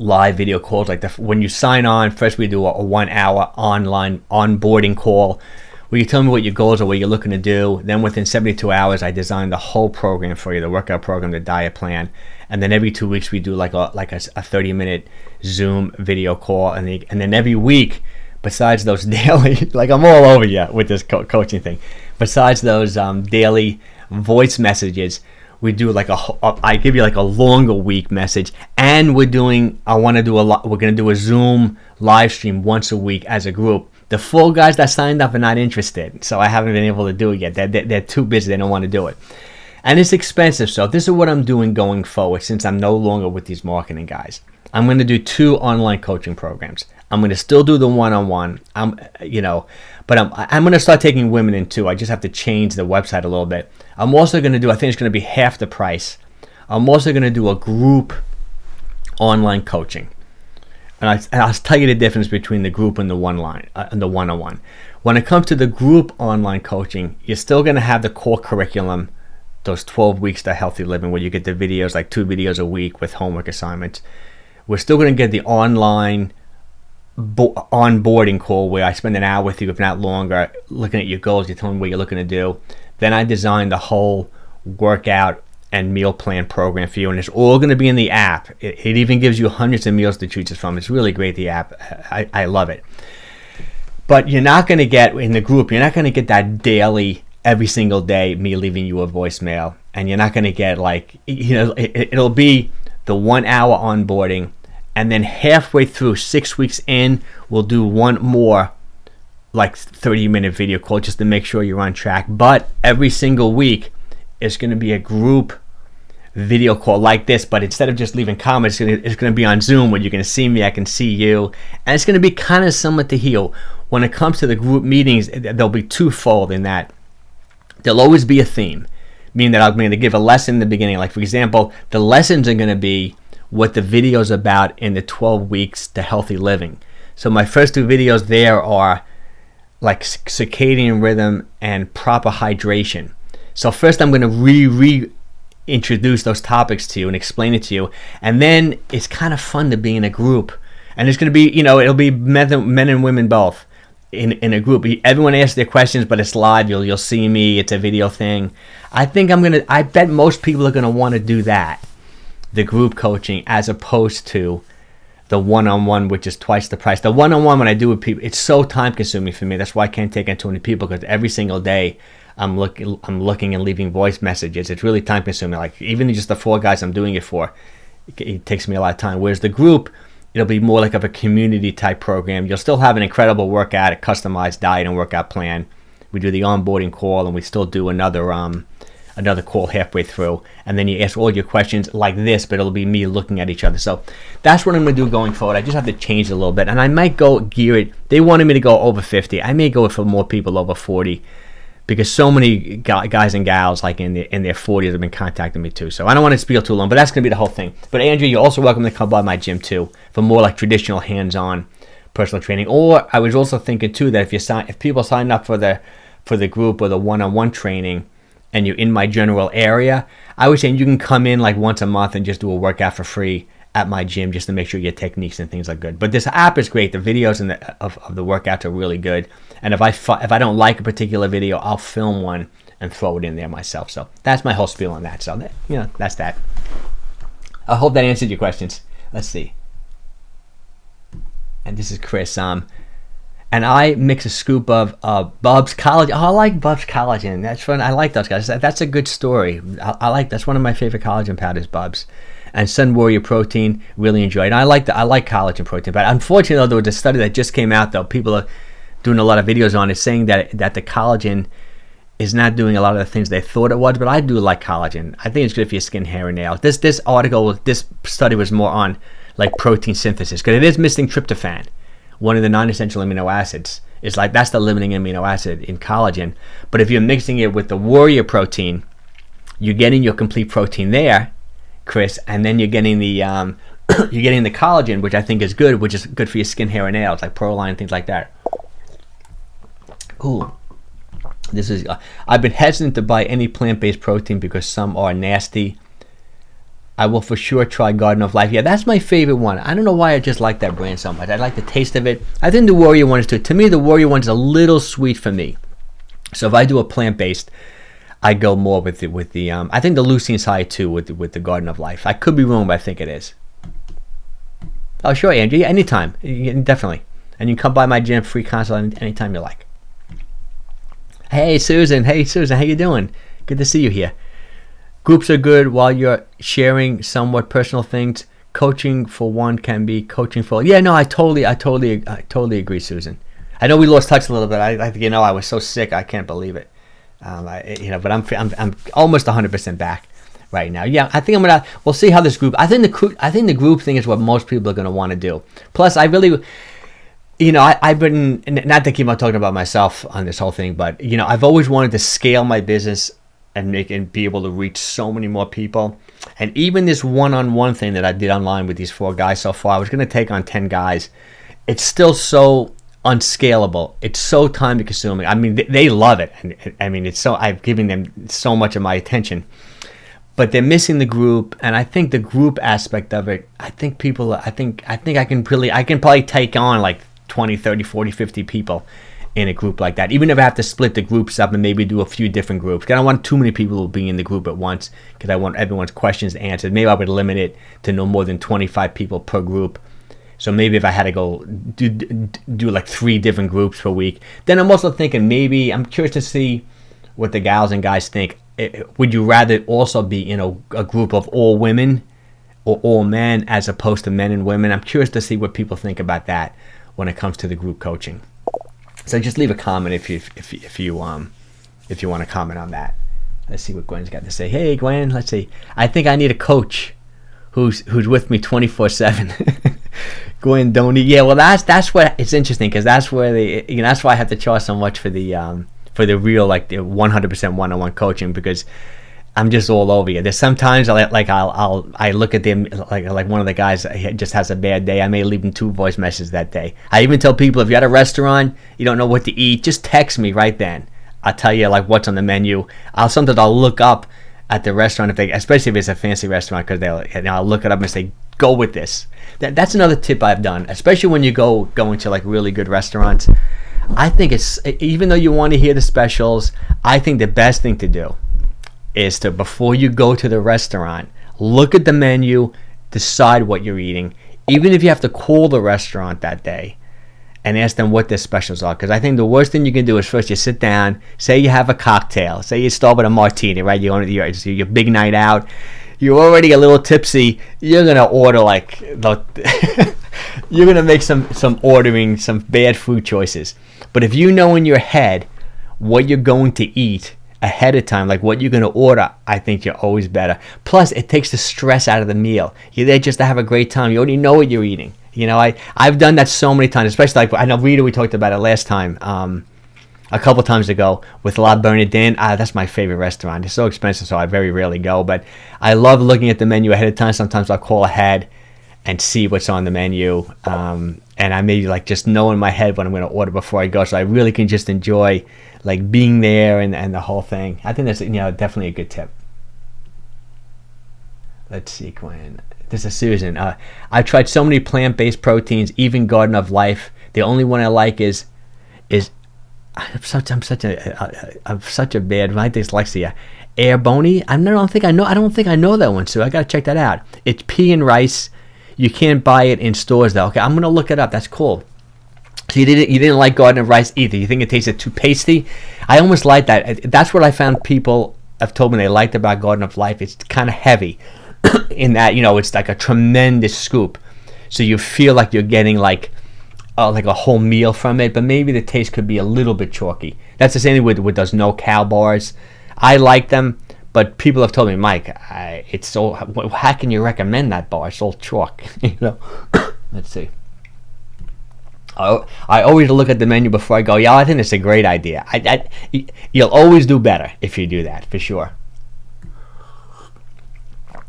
live video calls. Like when you sign on, first we do a 1-hour online onboarding call where you tell me what your goals are, what you're looking to do. Then within 72 hours, I design the whole program for you, the workout program, the diet plan. And then every 2 weeks we do like a 30-minute Zoom video call. And then every week besides those daily, like I'm all over you with this coaching thing. Besides those daily voice messages, we do like I give you like a longer week message, and we're going to do a Zoom live stream once a week as a group. The full guys that signed up are not interested, so I haven't been able to do it yet. They're too busy, they don't want to do it. And it's expensive, so this is what I'm doing going forward since I'm no longer with these marketing guys. I'm going to do 2 online coaching programs. I'm going to still do the one-on-one, but I'm going to start taking women in too. I just have to change the website a little bit. I'm also going to do, I think it's going to be half the price. I'm also going to do a group online coaching. And I'll tell you the difference between the group and the one-on-one. When it comes to the group online coaching, you're still going to have the core curriculum, those 12 weeks to healthy living, where you get the videos, like 2 videos a week with homework assignments. We're still going to get the online onboarding call where I spend an hour with you, if not longer, looking at your goals. You're telling me what you're looking to do. Then I designed the whole workout and meal plan program for you, and it's all going to be in the app. It even gives you hundreds of meals to choose from. It's really great, the app. I love it. But you're not going to get, in the group, you're not going to get that daily, every single day, me leaving you a voicemail. And you're not going to get like, it'll be the 1 hour onboarding, and then halfway through, 6 weeks in, we'll do one more like 30-minute video call just to make sure you're on track. But every single week, it's going to be a group video call like this, but instead of just leaving comments, it's going to be on Zoom where you're going to see me, I can see you, and it's going to be kind of similar to here. When it comes to the group meetings, they'll be twofold in that there'll always be a theme, meaning that I'm going to give a lesson in the beginning. Like, for example, the lessons are going to be what the video's about in the 12 weeks to healthy living. So my first 2 videos there are like circadian rhythm and proper hydration. So first I'm going to reintroduce those topics to you and explain it to you, and then it's kind of fun to be in a group, and it's going to be, it'll be men and women both in a group. Everyone asks their questions, but it's live. You'll see me. It's a video thing. I bet most people are going to want to do that, the group coaching, as opposed to the one-on-one, which is twice the price. The one-on-one, when I do with people, it's so time-consuming for me. That's why I can't take on too many people, because every single day I'm looking and leaving voice messages. It's really time-consuming. Like, even just the 4 guys I'm doing it for, it takes me a lot of time. Whereas the group, it'll be more like of a community-type program. You'll still have an incredible workout, a customized diet and workout plan. We do the onboarding call, and we still do another call halfway through, and then you ask all your questions like this, but it'll be me looking at each other. So that's what I'm going to do going forward. I just have to change it a little bit, and I might gear it. They wanted me to go over 50. I may go for more people over 40, because so many guys and gals like in their 40s have been contacting me too. So I don't want to spiel too long, but that's going to be the whole thing. But Andrew, you're also welcome to come by my gym too for more like traditional hands-on personal training. Or I was also thinking too that if people sign up for the group or the one-on-one training, and you're in my general area, I was saying you can come in like once a month and just do a workout for free at my gym, just to make sure your techniques and things are good. But this app is great. The videos of the workouts are really good. And if I don't like a particular video, I'll film one and throw it in there myself. So that's my whole spiel on that. So that's that. I hope that answered your questions. Let's see. And this is Chris. And I mix a scoop of Bub's Collagen. Oh, I like Bub's Collagen. That's fun. I like those guys. That's a good story. That's one of my favorite collagen powders, Bub's. And Sun Warrior Protein, really enjoyed. I like collagen protein, but unfortunately, though, there was a study that just came out. Though people are doing a lot of videos on it, saying that the collagen is not doing a lot of the things they thought it was. But I do like collagen. I think it's good for your skin, hair, and nails. This study was more on like protein synthesis, because it is missing tryptophan, one of the non-essential amino acids. It's like that's the limiting amino acid in collagen. But if you're mixing it with the Warrior Protein, you're getting your complete protein there, Chris, and then you're getting the collagen, which I think is good, which is good for your skin, hair, and nails, like Proline and things like that. Ooh, this is. I've been hesitant to buy any plant-based protein because some are nasty. I will for sure try Garden of Life. Yeah, that's my favorite one. I don't know why I just like that brand so much. I like the taste of it. I think the Warrior one is too. To me, the Warrior one's a little sweet for me. So if I do a plant-based, I go more with the. I think the leucine's high too with the Garden of Life. I could be wrong, but I think it is. Oh, sure, Andrew. Yeah, anytime. Yeah, definitely. And you can come by my gym, free consult anytime you like. Hey Susan, how you doing? Good to see you here. Groups are good while you're sharing somewhat personal things. Coaching for one can be coaching for. Yeah, no, I totally agree, Susan. I know we lost touch a little bit. I think I was so sick, I can't believe it. But I'm almost 100% back right now. Yeah, I think we'll see how this group. I think the group thing is what most people are going to want to do. Plus, I really. I've been, not to keep on talking about myself on this whole thing, but, I've always wanted to scale my business and be able to reach so many more people. And even this one-on-one thing that I did online with these 4 guys so far, I was going to take on 10 guys. It's still so unscalable. It's so time consuming. I mean, they love it. I mean, I've given them so much of my attention. But they're missing the group, and I think the group aspect of it, I think I can probably take on like 20, 30, 40, 50 people in a group like that. Even if I have to split the groups up and maybe do a few different groups. I don't want too many people to be in the group at once because I want everyone's questions answered. Maybe I would limit it to no more than 25 people per group. So maybe if I had to go do like 3 different groups per week. Then I'm also thinking maybe, I'm curious to see what the gals and guys think. Would you rather also be in a group of all women or all men as opposed to men and women? I'm curious to see what people think about that when it comes to the group coaching. So just leave a comment if you want to comment on that. Let's see what Gwen's got to say. Hey Gwen, let's see. I think I need a coach who's with me 24/7. Gwen Doney. Yeah, well that's what it's interesting because that's where that's why I have to charge so much for the real like the 100% one-on-one coaching because I'm just all over you. There's sometimes I look at them like one of the guys just has a bad day. I may leave him 2 voice messages that day. I even tell people if you're at a restaurant, you don't know what to eat, just text me right then. I'll tell you like what's on the menu. Sometimes I'll look up at the restaurant especially if it's a fancy restaurant because I'll look it up and say go with this. That's another tip I've done, especially when you go into like really good restaurants. I think it's even though you want to hear the specials, I think the best thing to do is to, before you go to the restaurant, look at the menu, decide what you're eating, even if you have to call the restaurant that day and ask them what their specials are. Because I think the worst thing you can do is first you sit down, say you have a cocktail, say you start with a martini, right? It's your big night out, you're already a little tipsy, you're going to order you're going to make some bad food choices. But if you know in your head what you're going to eat ahead of time, like what you're going to order, I think you're always better. Plus, it takes the stress out of the meal. You're there just to have a great time. You already know what you're eating. I've done that so many times, especially like I know Rita, we talked about it last time, a couple times ago with La Bernardin. That's my favorite restaurant. It's so expensive, so I very rarely go. But I love looking at the menu ahead of time. Sometimes I'll call ahead and see what's on the menu. And I maybe like just know in my head what I'm going to order before I go, so I really can just enjoy like being there and the whole thing. I think that's definitely a good tip. Let's see, Gwen. This is Susan. I've tried so many plant-based proteins, even Garden of Life. The only one I like is I'm such a bad my dyslexia. 𝘾𝙊𝘾𝙃. I don't think I know that one, Sue. I gotta check that out. It's pea and rice. You can't buy it in stores though. Okay, I'm gonna look it up. That's cool. So you didn't like Garden of Rice either. You think it tasted too pasty? I almost like that. That's what I found people have told me they liked about Garden of Life. It's kind of heavy in that it's like a tremendous scoop, so you feel like you're getting like a whole meal from it. But maybe the taste could be a little bit chalky. That's the same with those no cow bars. I like them, but people have told me, Mike, how can you recommend that bar? It's all chalk. Let's see. I always look at the menu before I go. Yeah, I think it's a great idea. You'll always do better if you do that, for sure.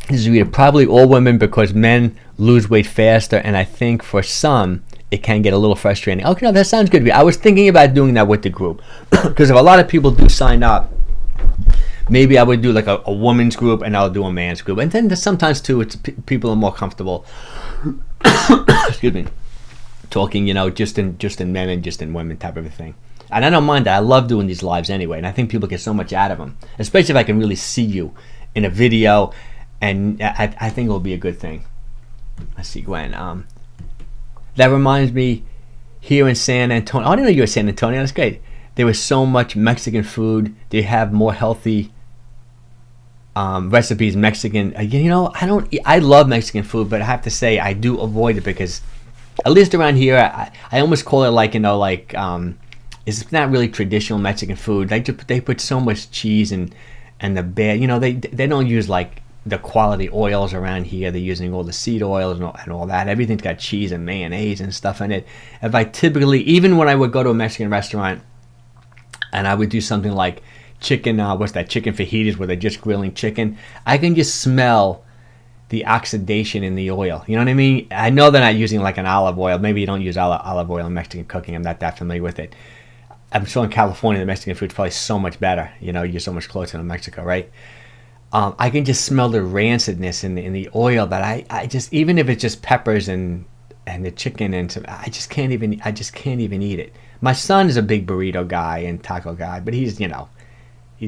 This is probably all women because men lose weight faster, and I think for some it can get a little frustrating. Okay, no, that sounds good. I was thinking about doing that with the group because if a lot of people do sign up, maybe I would do like a women's group and I'll do a man's group. And then sometimes too, it's people are more comfortable. Excuse me. Talking, just in men and just in women type of a thing. And I don't mind that. I love doing these lives anyway, and I think people get so much out of them, especially if I can really see you in a video, and I think it'll be a good thing. Let's see, Gwen. That reminds me, here in San Antonio. Oh, I didn't know you were San Antonio. That's great. There was so much Mexican food. They have more healthy recipes. Mexican. I love Mexican food, but I have to say I do avoid it because, at least around here, I almost call it like it's not really traditional Mexican food. They put so much cheese and the bad. They don't use like the quality oils around here. They're using all the seed oils and all that. Everything's got cheese and mayonnaise and stuff in it. If I typically, even when I would go to a Mexican restaurant and I would do something like chicken, chicken fajitas where they're just grilling chicken, I can just smell the oxidation in the oil. You know what I mean? I know they're not using like an olive oil. Maybe you don't use olive oil in Mexican cooking. I'm not that familiar with it. I'm sure in California, the Mexican food's probably so much better. You're so much closer to Mexico, right? I can just smell the rancidness in the oil that I just, even if it's just peppers and the chicken and some, I just can't even eat it. My son is a big burrito guy and taco guy, but he's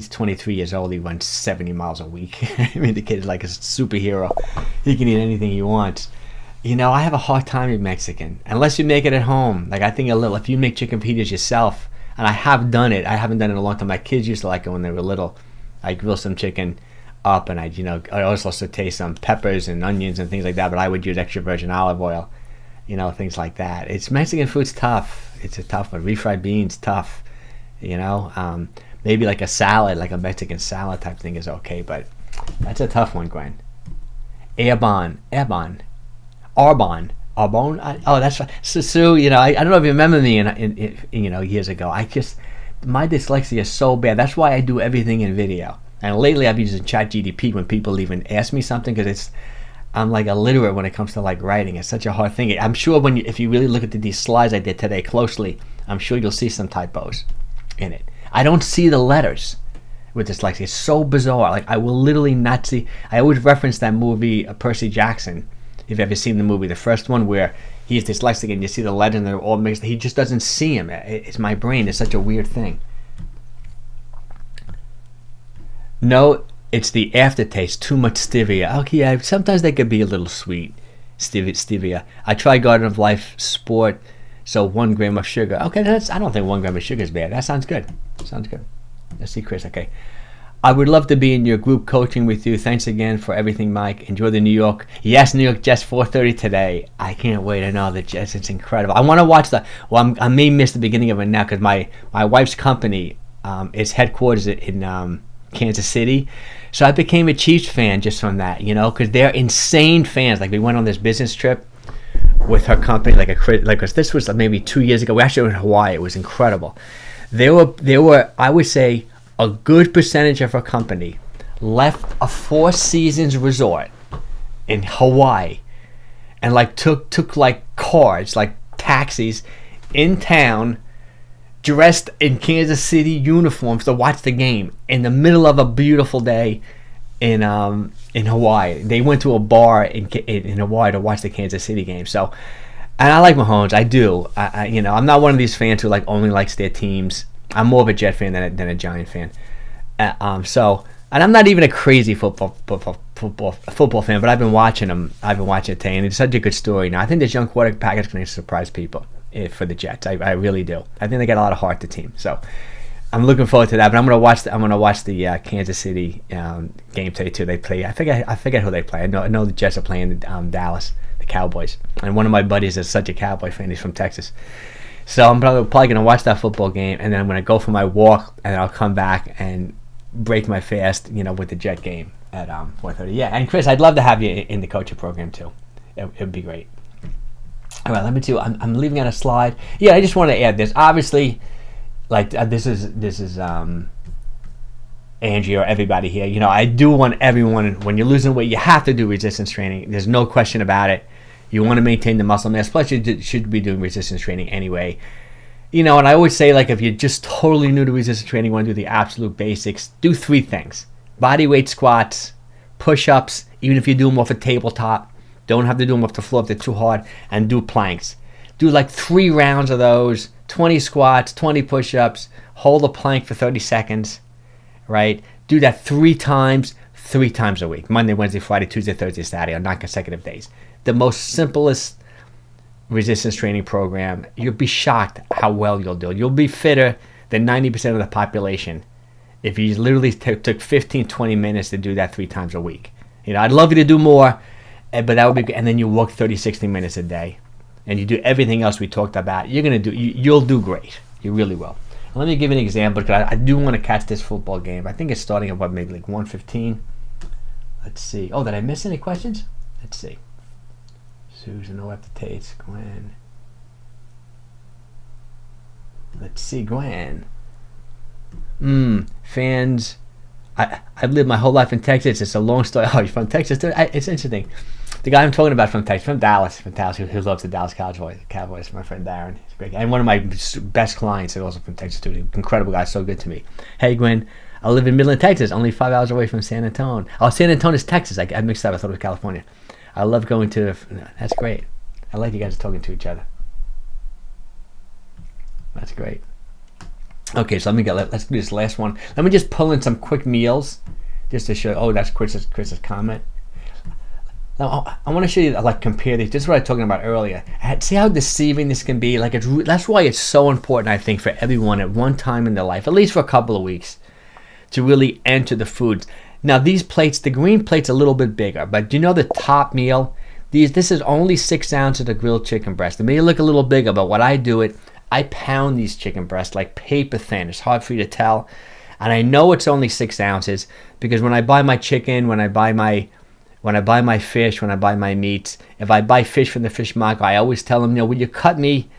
23 years old. He runs 70 miles a week. I mean, the kid is like a superhero. He can eat anything he wants. I have a hard time with Mexican unless you make it at home. Like I think if you make chicken fajitas yourself, and I have done it. I haven't done it in a long time. My kids used to like it when they were little. I grill some chicken up and I also saute some peppers and onions and things like that, but I would use extra virgin olive oil, things like that. It's Mexican food's tough. It's a tough one. Refried beans, tough. Maybe like a salad, like a Mexican salad type thing is okay, but that's a tough one, Gwen. Arbon. Oh, that's right. So I don't know if you remember me in years ago. My dyslexia is so bad. That's why I do everything in video. And lately I've been using ChatGPT when people even ask me something because I'm like illiterate when it comes to like writing. It's such a hard thing. I'm sure if you really look at these slides I did today closely, I'm sure you'll see some typos in it. I don't see the letters with dyslexia. It's so bizarre. Like I will literally not see. I always reference that movie Percy Jackson. If you've ever seen the movie, the first one where he's dyslexic and you see the letters and they're all mixed. He just doesn't see them. It's my brain. It's such a weird thing. No, it's the aftertaste. Too much stevia. Okay, yeah, sometimes they could be a little sweet. Stevia. I tried Garden of Life Sport, so 1 gram of sugar. Okay, I don't think 1 gram of sugar is bad. That sounds good. Let's see, Chris. Okay. I would love to be in your group coaching with you. Thanks again for everything, Mike. Enjoy the New York. Yes, New York Jets 4:30 today. I can't wait. I know the Jets. It's incredible. I want to watch I may miss the beginning of it now because my wife's company is headquarters in Kansas City. So I became a Chiefs fan just from that, because they're insane fans. Like we went on this business trip with her company, this was maybe 2 years ago. We actually went to Hawaii. It was incredible. There were I would say a good percentage of her company left a 4 seasons resort in Hawaii and took like cars, like taxis in town, dressed in Kansas City uniforms to watch the game in the middle of a beautiful day in Hawaii. They went to a bar in Hawaii to watch the Kansas City game. So, and I like Mahomes. I do. I'm not one of these fans who only likes their teams. I'm more of a Jet fan than a Giant fan. And I'm not even a crazy football fan, but I've been watching them. I've been watching it today, and it's such a good story. Now I think this young quarterback package is going to surprise people for the Jets. I really do. I think they got a lot of heart, the team. So I'm looking forward to that. But I'm going to watch the Kansas City game today too. They play. I forget who they play. I know the Jets are playing Dallas, the Cowboys. And one of my buddies is such a Cowboy fan. He's from Texas. So I'm probably going to watch that football game, and then I'm going to go for my walk, and I'll come back and break my fast, with the Jet game at 4:30. Yeah, and Chris, I'd love to have you in the coaching program too. It would be great. All right, let me see. I'm leaving out a slide. Yeah, I just want to add this. Obviously, this is Angie or everybody here. I do want everyone, when you're losing weight, you have to do resistance training. There's no question about it. You want to maintain the muscle mass. Plus, you should be doing resistance training anyway. And I always say, if you're just totally new to resistance training, you want to do the absolute basics, do 3 things. Body weight squats, push-ups, even if you do them off a tabletop. Don't have to do them off the floor if they're too hard. And do planks. Do 3 rounds of those, 20 squats, 20 push-ups, hold a plank for 30 seconds, right? Do that 3 times a week. Monday, Wednesday, Friday, Tuesday, Thursday, Saturday, on non-consecutive days. The most simplest resistance training program, you'll be shocked how well you'll do. You'll be fitter than 90% of the population if you literally took 15, 20 minutes to do that 3 times a week. You know, I'd love you to do more, but that would be good. And then you walk 30, 60 minutes a day, and you do everything else we talked about. You'll do great. You really will. And let me give you an example, because I do want to catch this football game. I think it's starting at what, maybe like 1:15. Let's see. Oh, did I miss any questions? Let's see. Susan, 𝘾𝙊𝘾𝙃𝙄𝙉𝙂, Gwen. Let's see, Gwen. Fans. I've lived my whole life in Texas. It's a long story. Oh, you're from Texas too? It's interesting. The guy I'm talking about from Texas, from Dallas, who loves the Dallas Cowboys, my friend Darren. He's great. And one of my best clients is also from Texas too. Incredible guy, so good to me. Hey, Gwen. I live in Midland, Texas, only 5 hours away from San Antonio. Oh, San Antonio is Texas. I mixed up. I thought it was California. I love going to. That's great. I like you guys talking to each other. That's great. Okay, so let's do this last one. Let me just pull in some quick meals, just to show. Oh, that's Chris's comment. Now I want to show you, like, compare these. This is what I was talking about earlier. See how deceiving this can be. Like, that's why it's so important, I think, for everyone at one time in their life, at least for a couple of weeks, to really enter the foods. Now these plates, the green plate's a little bit bigger, but do you know the top meal? This is only 6 ounces of grilled chicken breast. It may look a little bigger, but what I do I pound these chicken breasts like paper thin. It's hard for you to tell, and I know it's only 6 ounces because when I buy my chicken, when I buy my fish, when I buy my meats, if I buy fish from the fish market, I always tell them, will you cut me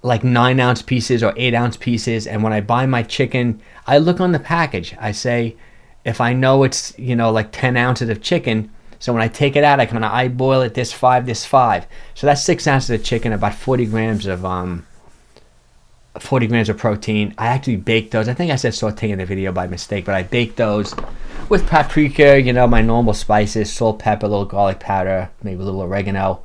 like 9-ounce pieces or 8-ounce pieces? And when I buy my chicken, I look on the package. I say, if I know it's, like 10 ounces of chicken, so when I take it out, I kind of eyeball it, this 5. So that's 6 ounces of chicken, about 40 grams of protein. I actually bake those. I think I said saute in the video by mistake, but I bake those with paprika, my normal spices, salt, pepper, a little garlic powder, maybe a little oregano.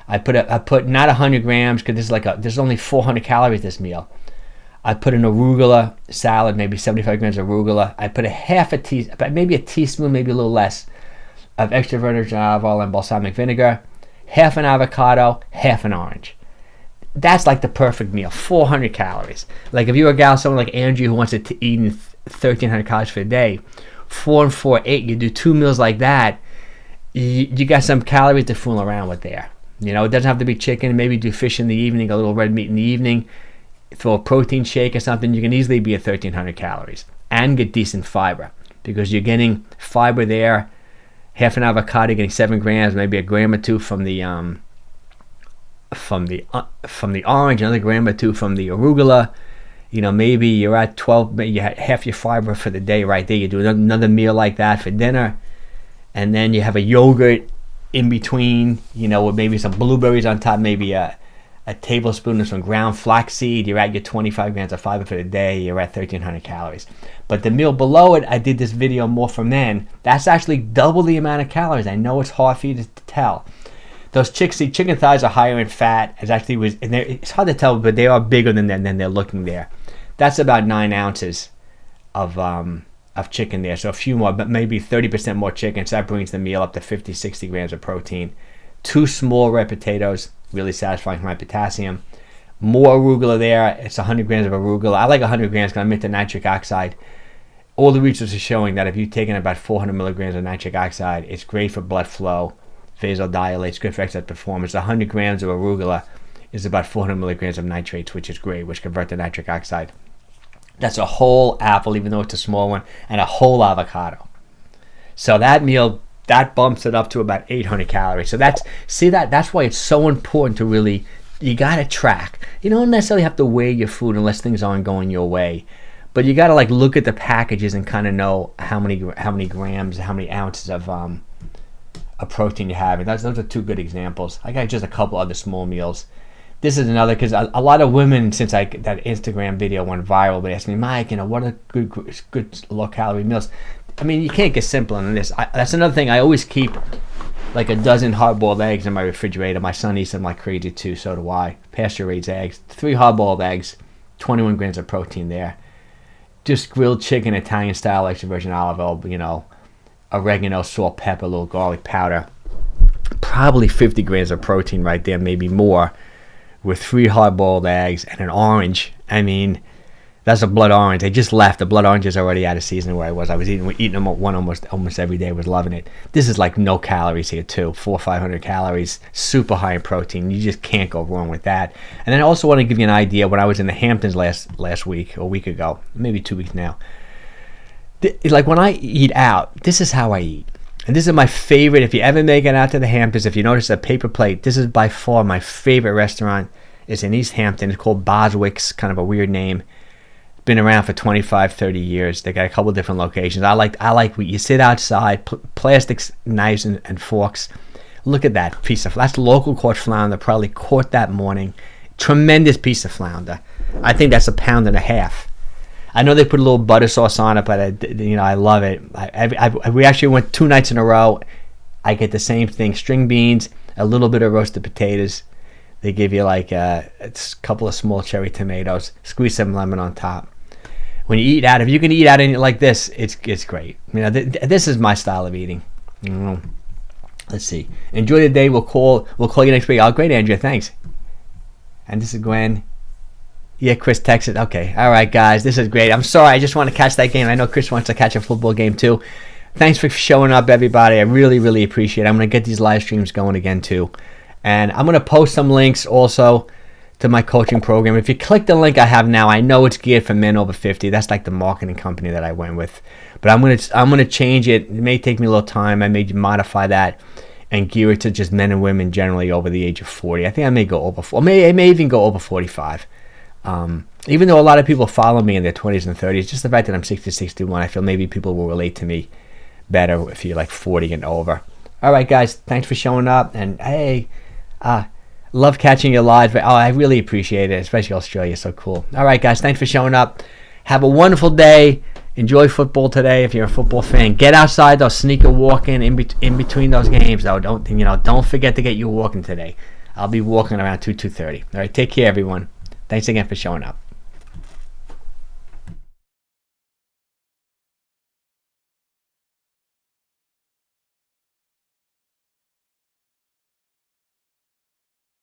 I put not 100 grams because there's only 400 calories this meal. I put an arugula salad, maybe 75 grams of arugula. I put maybe a teaspoon, maybe a little less, of extra virgin olive oil and balsamic vinegar, half an avocado, half an orange. That's like the perfect meal, 400 calories. Like if you're a gal, someone like Angie who wants to eat 1,300 calories for a day, 4 and 4, 8, you do 2 meals like that, you got some calories to fool around with there. It doesn't have to be chicken. Maybe do fish in the evening, a little red meat in the evening, throw a protein shake or something. You can easily be at 1,300 calories and get decent fiber because you're getting fiber there. Half an avocado, getting 7 grams, maybe a gram or 2 from the orange, another gram or 2 from the arugula. Maybe you're at 12, maybe you had half your fiber for the day right there. You do another meal like that for dinner, and then you have a yogurt in between, with maybe some blueberries on top, maybe a tablespoon of some ground flaxseed. You're at your 25 grams of fiber for the day. You're at 1,300 calories. But the meal below it, I did this video more for men. That's actually double the amount of calories. I know it's hard for you to tell. Those chicken thighs are higher in fat. It's hard to tell, but they are bigger than they're looking there. That's about 9 ounces of chicken there. So a few more, but maybe 30% more chicken. So that brings the meal up to 50, 60 grams of protein. 2 small red potatoes, really satisfying for my potassium. More arugula there. It's 100 grams of arugula. I like 100 grams because I'm into nitric oxide. All the research is showing that if you've taken about 400 milligrams of nitric oxide, it's great for blood flow, vasodilates, good for exercise performance. 100 grams of arugula is about 400 milligrams of nitrates, which is great, which convert to nitric oxide. That's a whole apple, even though it's a small one, and a whole avocado. So that meal, that bumps it up to about 800 calories. So that's why it's so important to really, you got to track. You don't necessarily have to weigh your food unless things aren't going your way. But you got to look at the packages and kind of know how many grams, how many ounces of protein you have. And those are 2 good examples. I got just a couple other small meals. This is another, because a lot of women, since that Instagram video went viral, they asked me, Mike, what are good low-calorie meals? I mean, you can't get simpler than this. That's another thing. I always keep like a dozen hard-boiled eggs in my refrigerator. My son eats them like crazy too, so do I. Pasture-raised eggs, 3 hard-boiled eggs, 21 grams of protein there. Just grilled chicken, Italian style, extra virgin olive oil, oregano, salt, pepper, a little garlic powder. probably 50 grams of protein right there, maybe more, with 3 hard-boiled eggs and an orange. I mean, that's a blood orange. They just left. The blood orange is already out of season where I was. I was eating them one almost every day. Was loving it. This is like no calories here too. 400 or 500 calories. Super high in protein. You just can't go wrong with that. And then I also want to give you an idea. When I was in the Hamptons last week, or a week ago, maybe 2 weeks now. Like when I eat out, this is how I eat. And this is my favorite. If you ever make it out to the Hamptons, if you notice a paper plate, this is by far my favorite restaurant. It's in East Hampton. It's called 𝘾𝙊𝘾𝙃𝙄𝙉𝙂, kind of a weird name. Been around for 25, 30 years. They got a couple different locations. I like you sit outside, plastic knives and forks. Look at that piece of, that's local caught flounder, probably caught that morning. Tremendous piece of flounder. I think that's 1.5 pounds. I know they put a little butter sauce on it, but I love it. We actually went 2 nights in a row. I get the same thing: string beans, a little bit of roasted potatoes. They give you like a couple of small cherry tomatoes, squeeze some lemon on top. When you eat out, if you can eat out like this, it's great. This is my style of eating. Let's see. Enjoy the day. We'll call you next week. Oh, great, Andrea. Thanks. And this is Gwen. Yeah, Chris texted. Okay. All right, guys. This is great. I'm sorry. I just want to catch that game. I know Chris wants to catch a football game too. Thanks for showing up, everybody. I really, really appreciate it. I'm going to get these live streams going again too. And I'm going to post some links also to my coaching program. If you click the link I have now, I know it's geared for men over 50. That's like the marketing company that I went with. But I'm going to change it. It may take me a little time. I may modify that and gear it to just men and women generally over the age of 40. I think I may go over 40. I may even go over 45. Even though a lot of people follow me in their 20s and 30s, just the fact that I'm 60, 61, I feel maybe people will relate to me better if you're like 40 and over. All right, guys, thanks for showing up. And hey, love catching you live. Oh, I really appreciate it, especially Australia. So cool. All right, guys, thanks for showing up. Have a wonderful day. Enjoy football today if you're a football fan. Get outside though, sneaker walking in between those games though. Don't forget to get you walking today. I'll be walking around 2:30. All right, take care, everyone. Thanks again for showing up.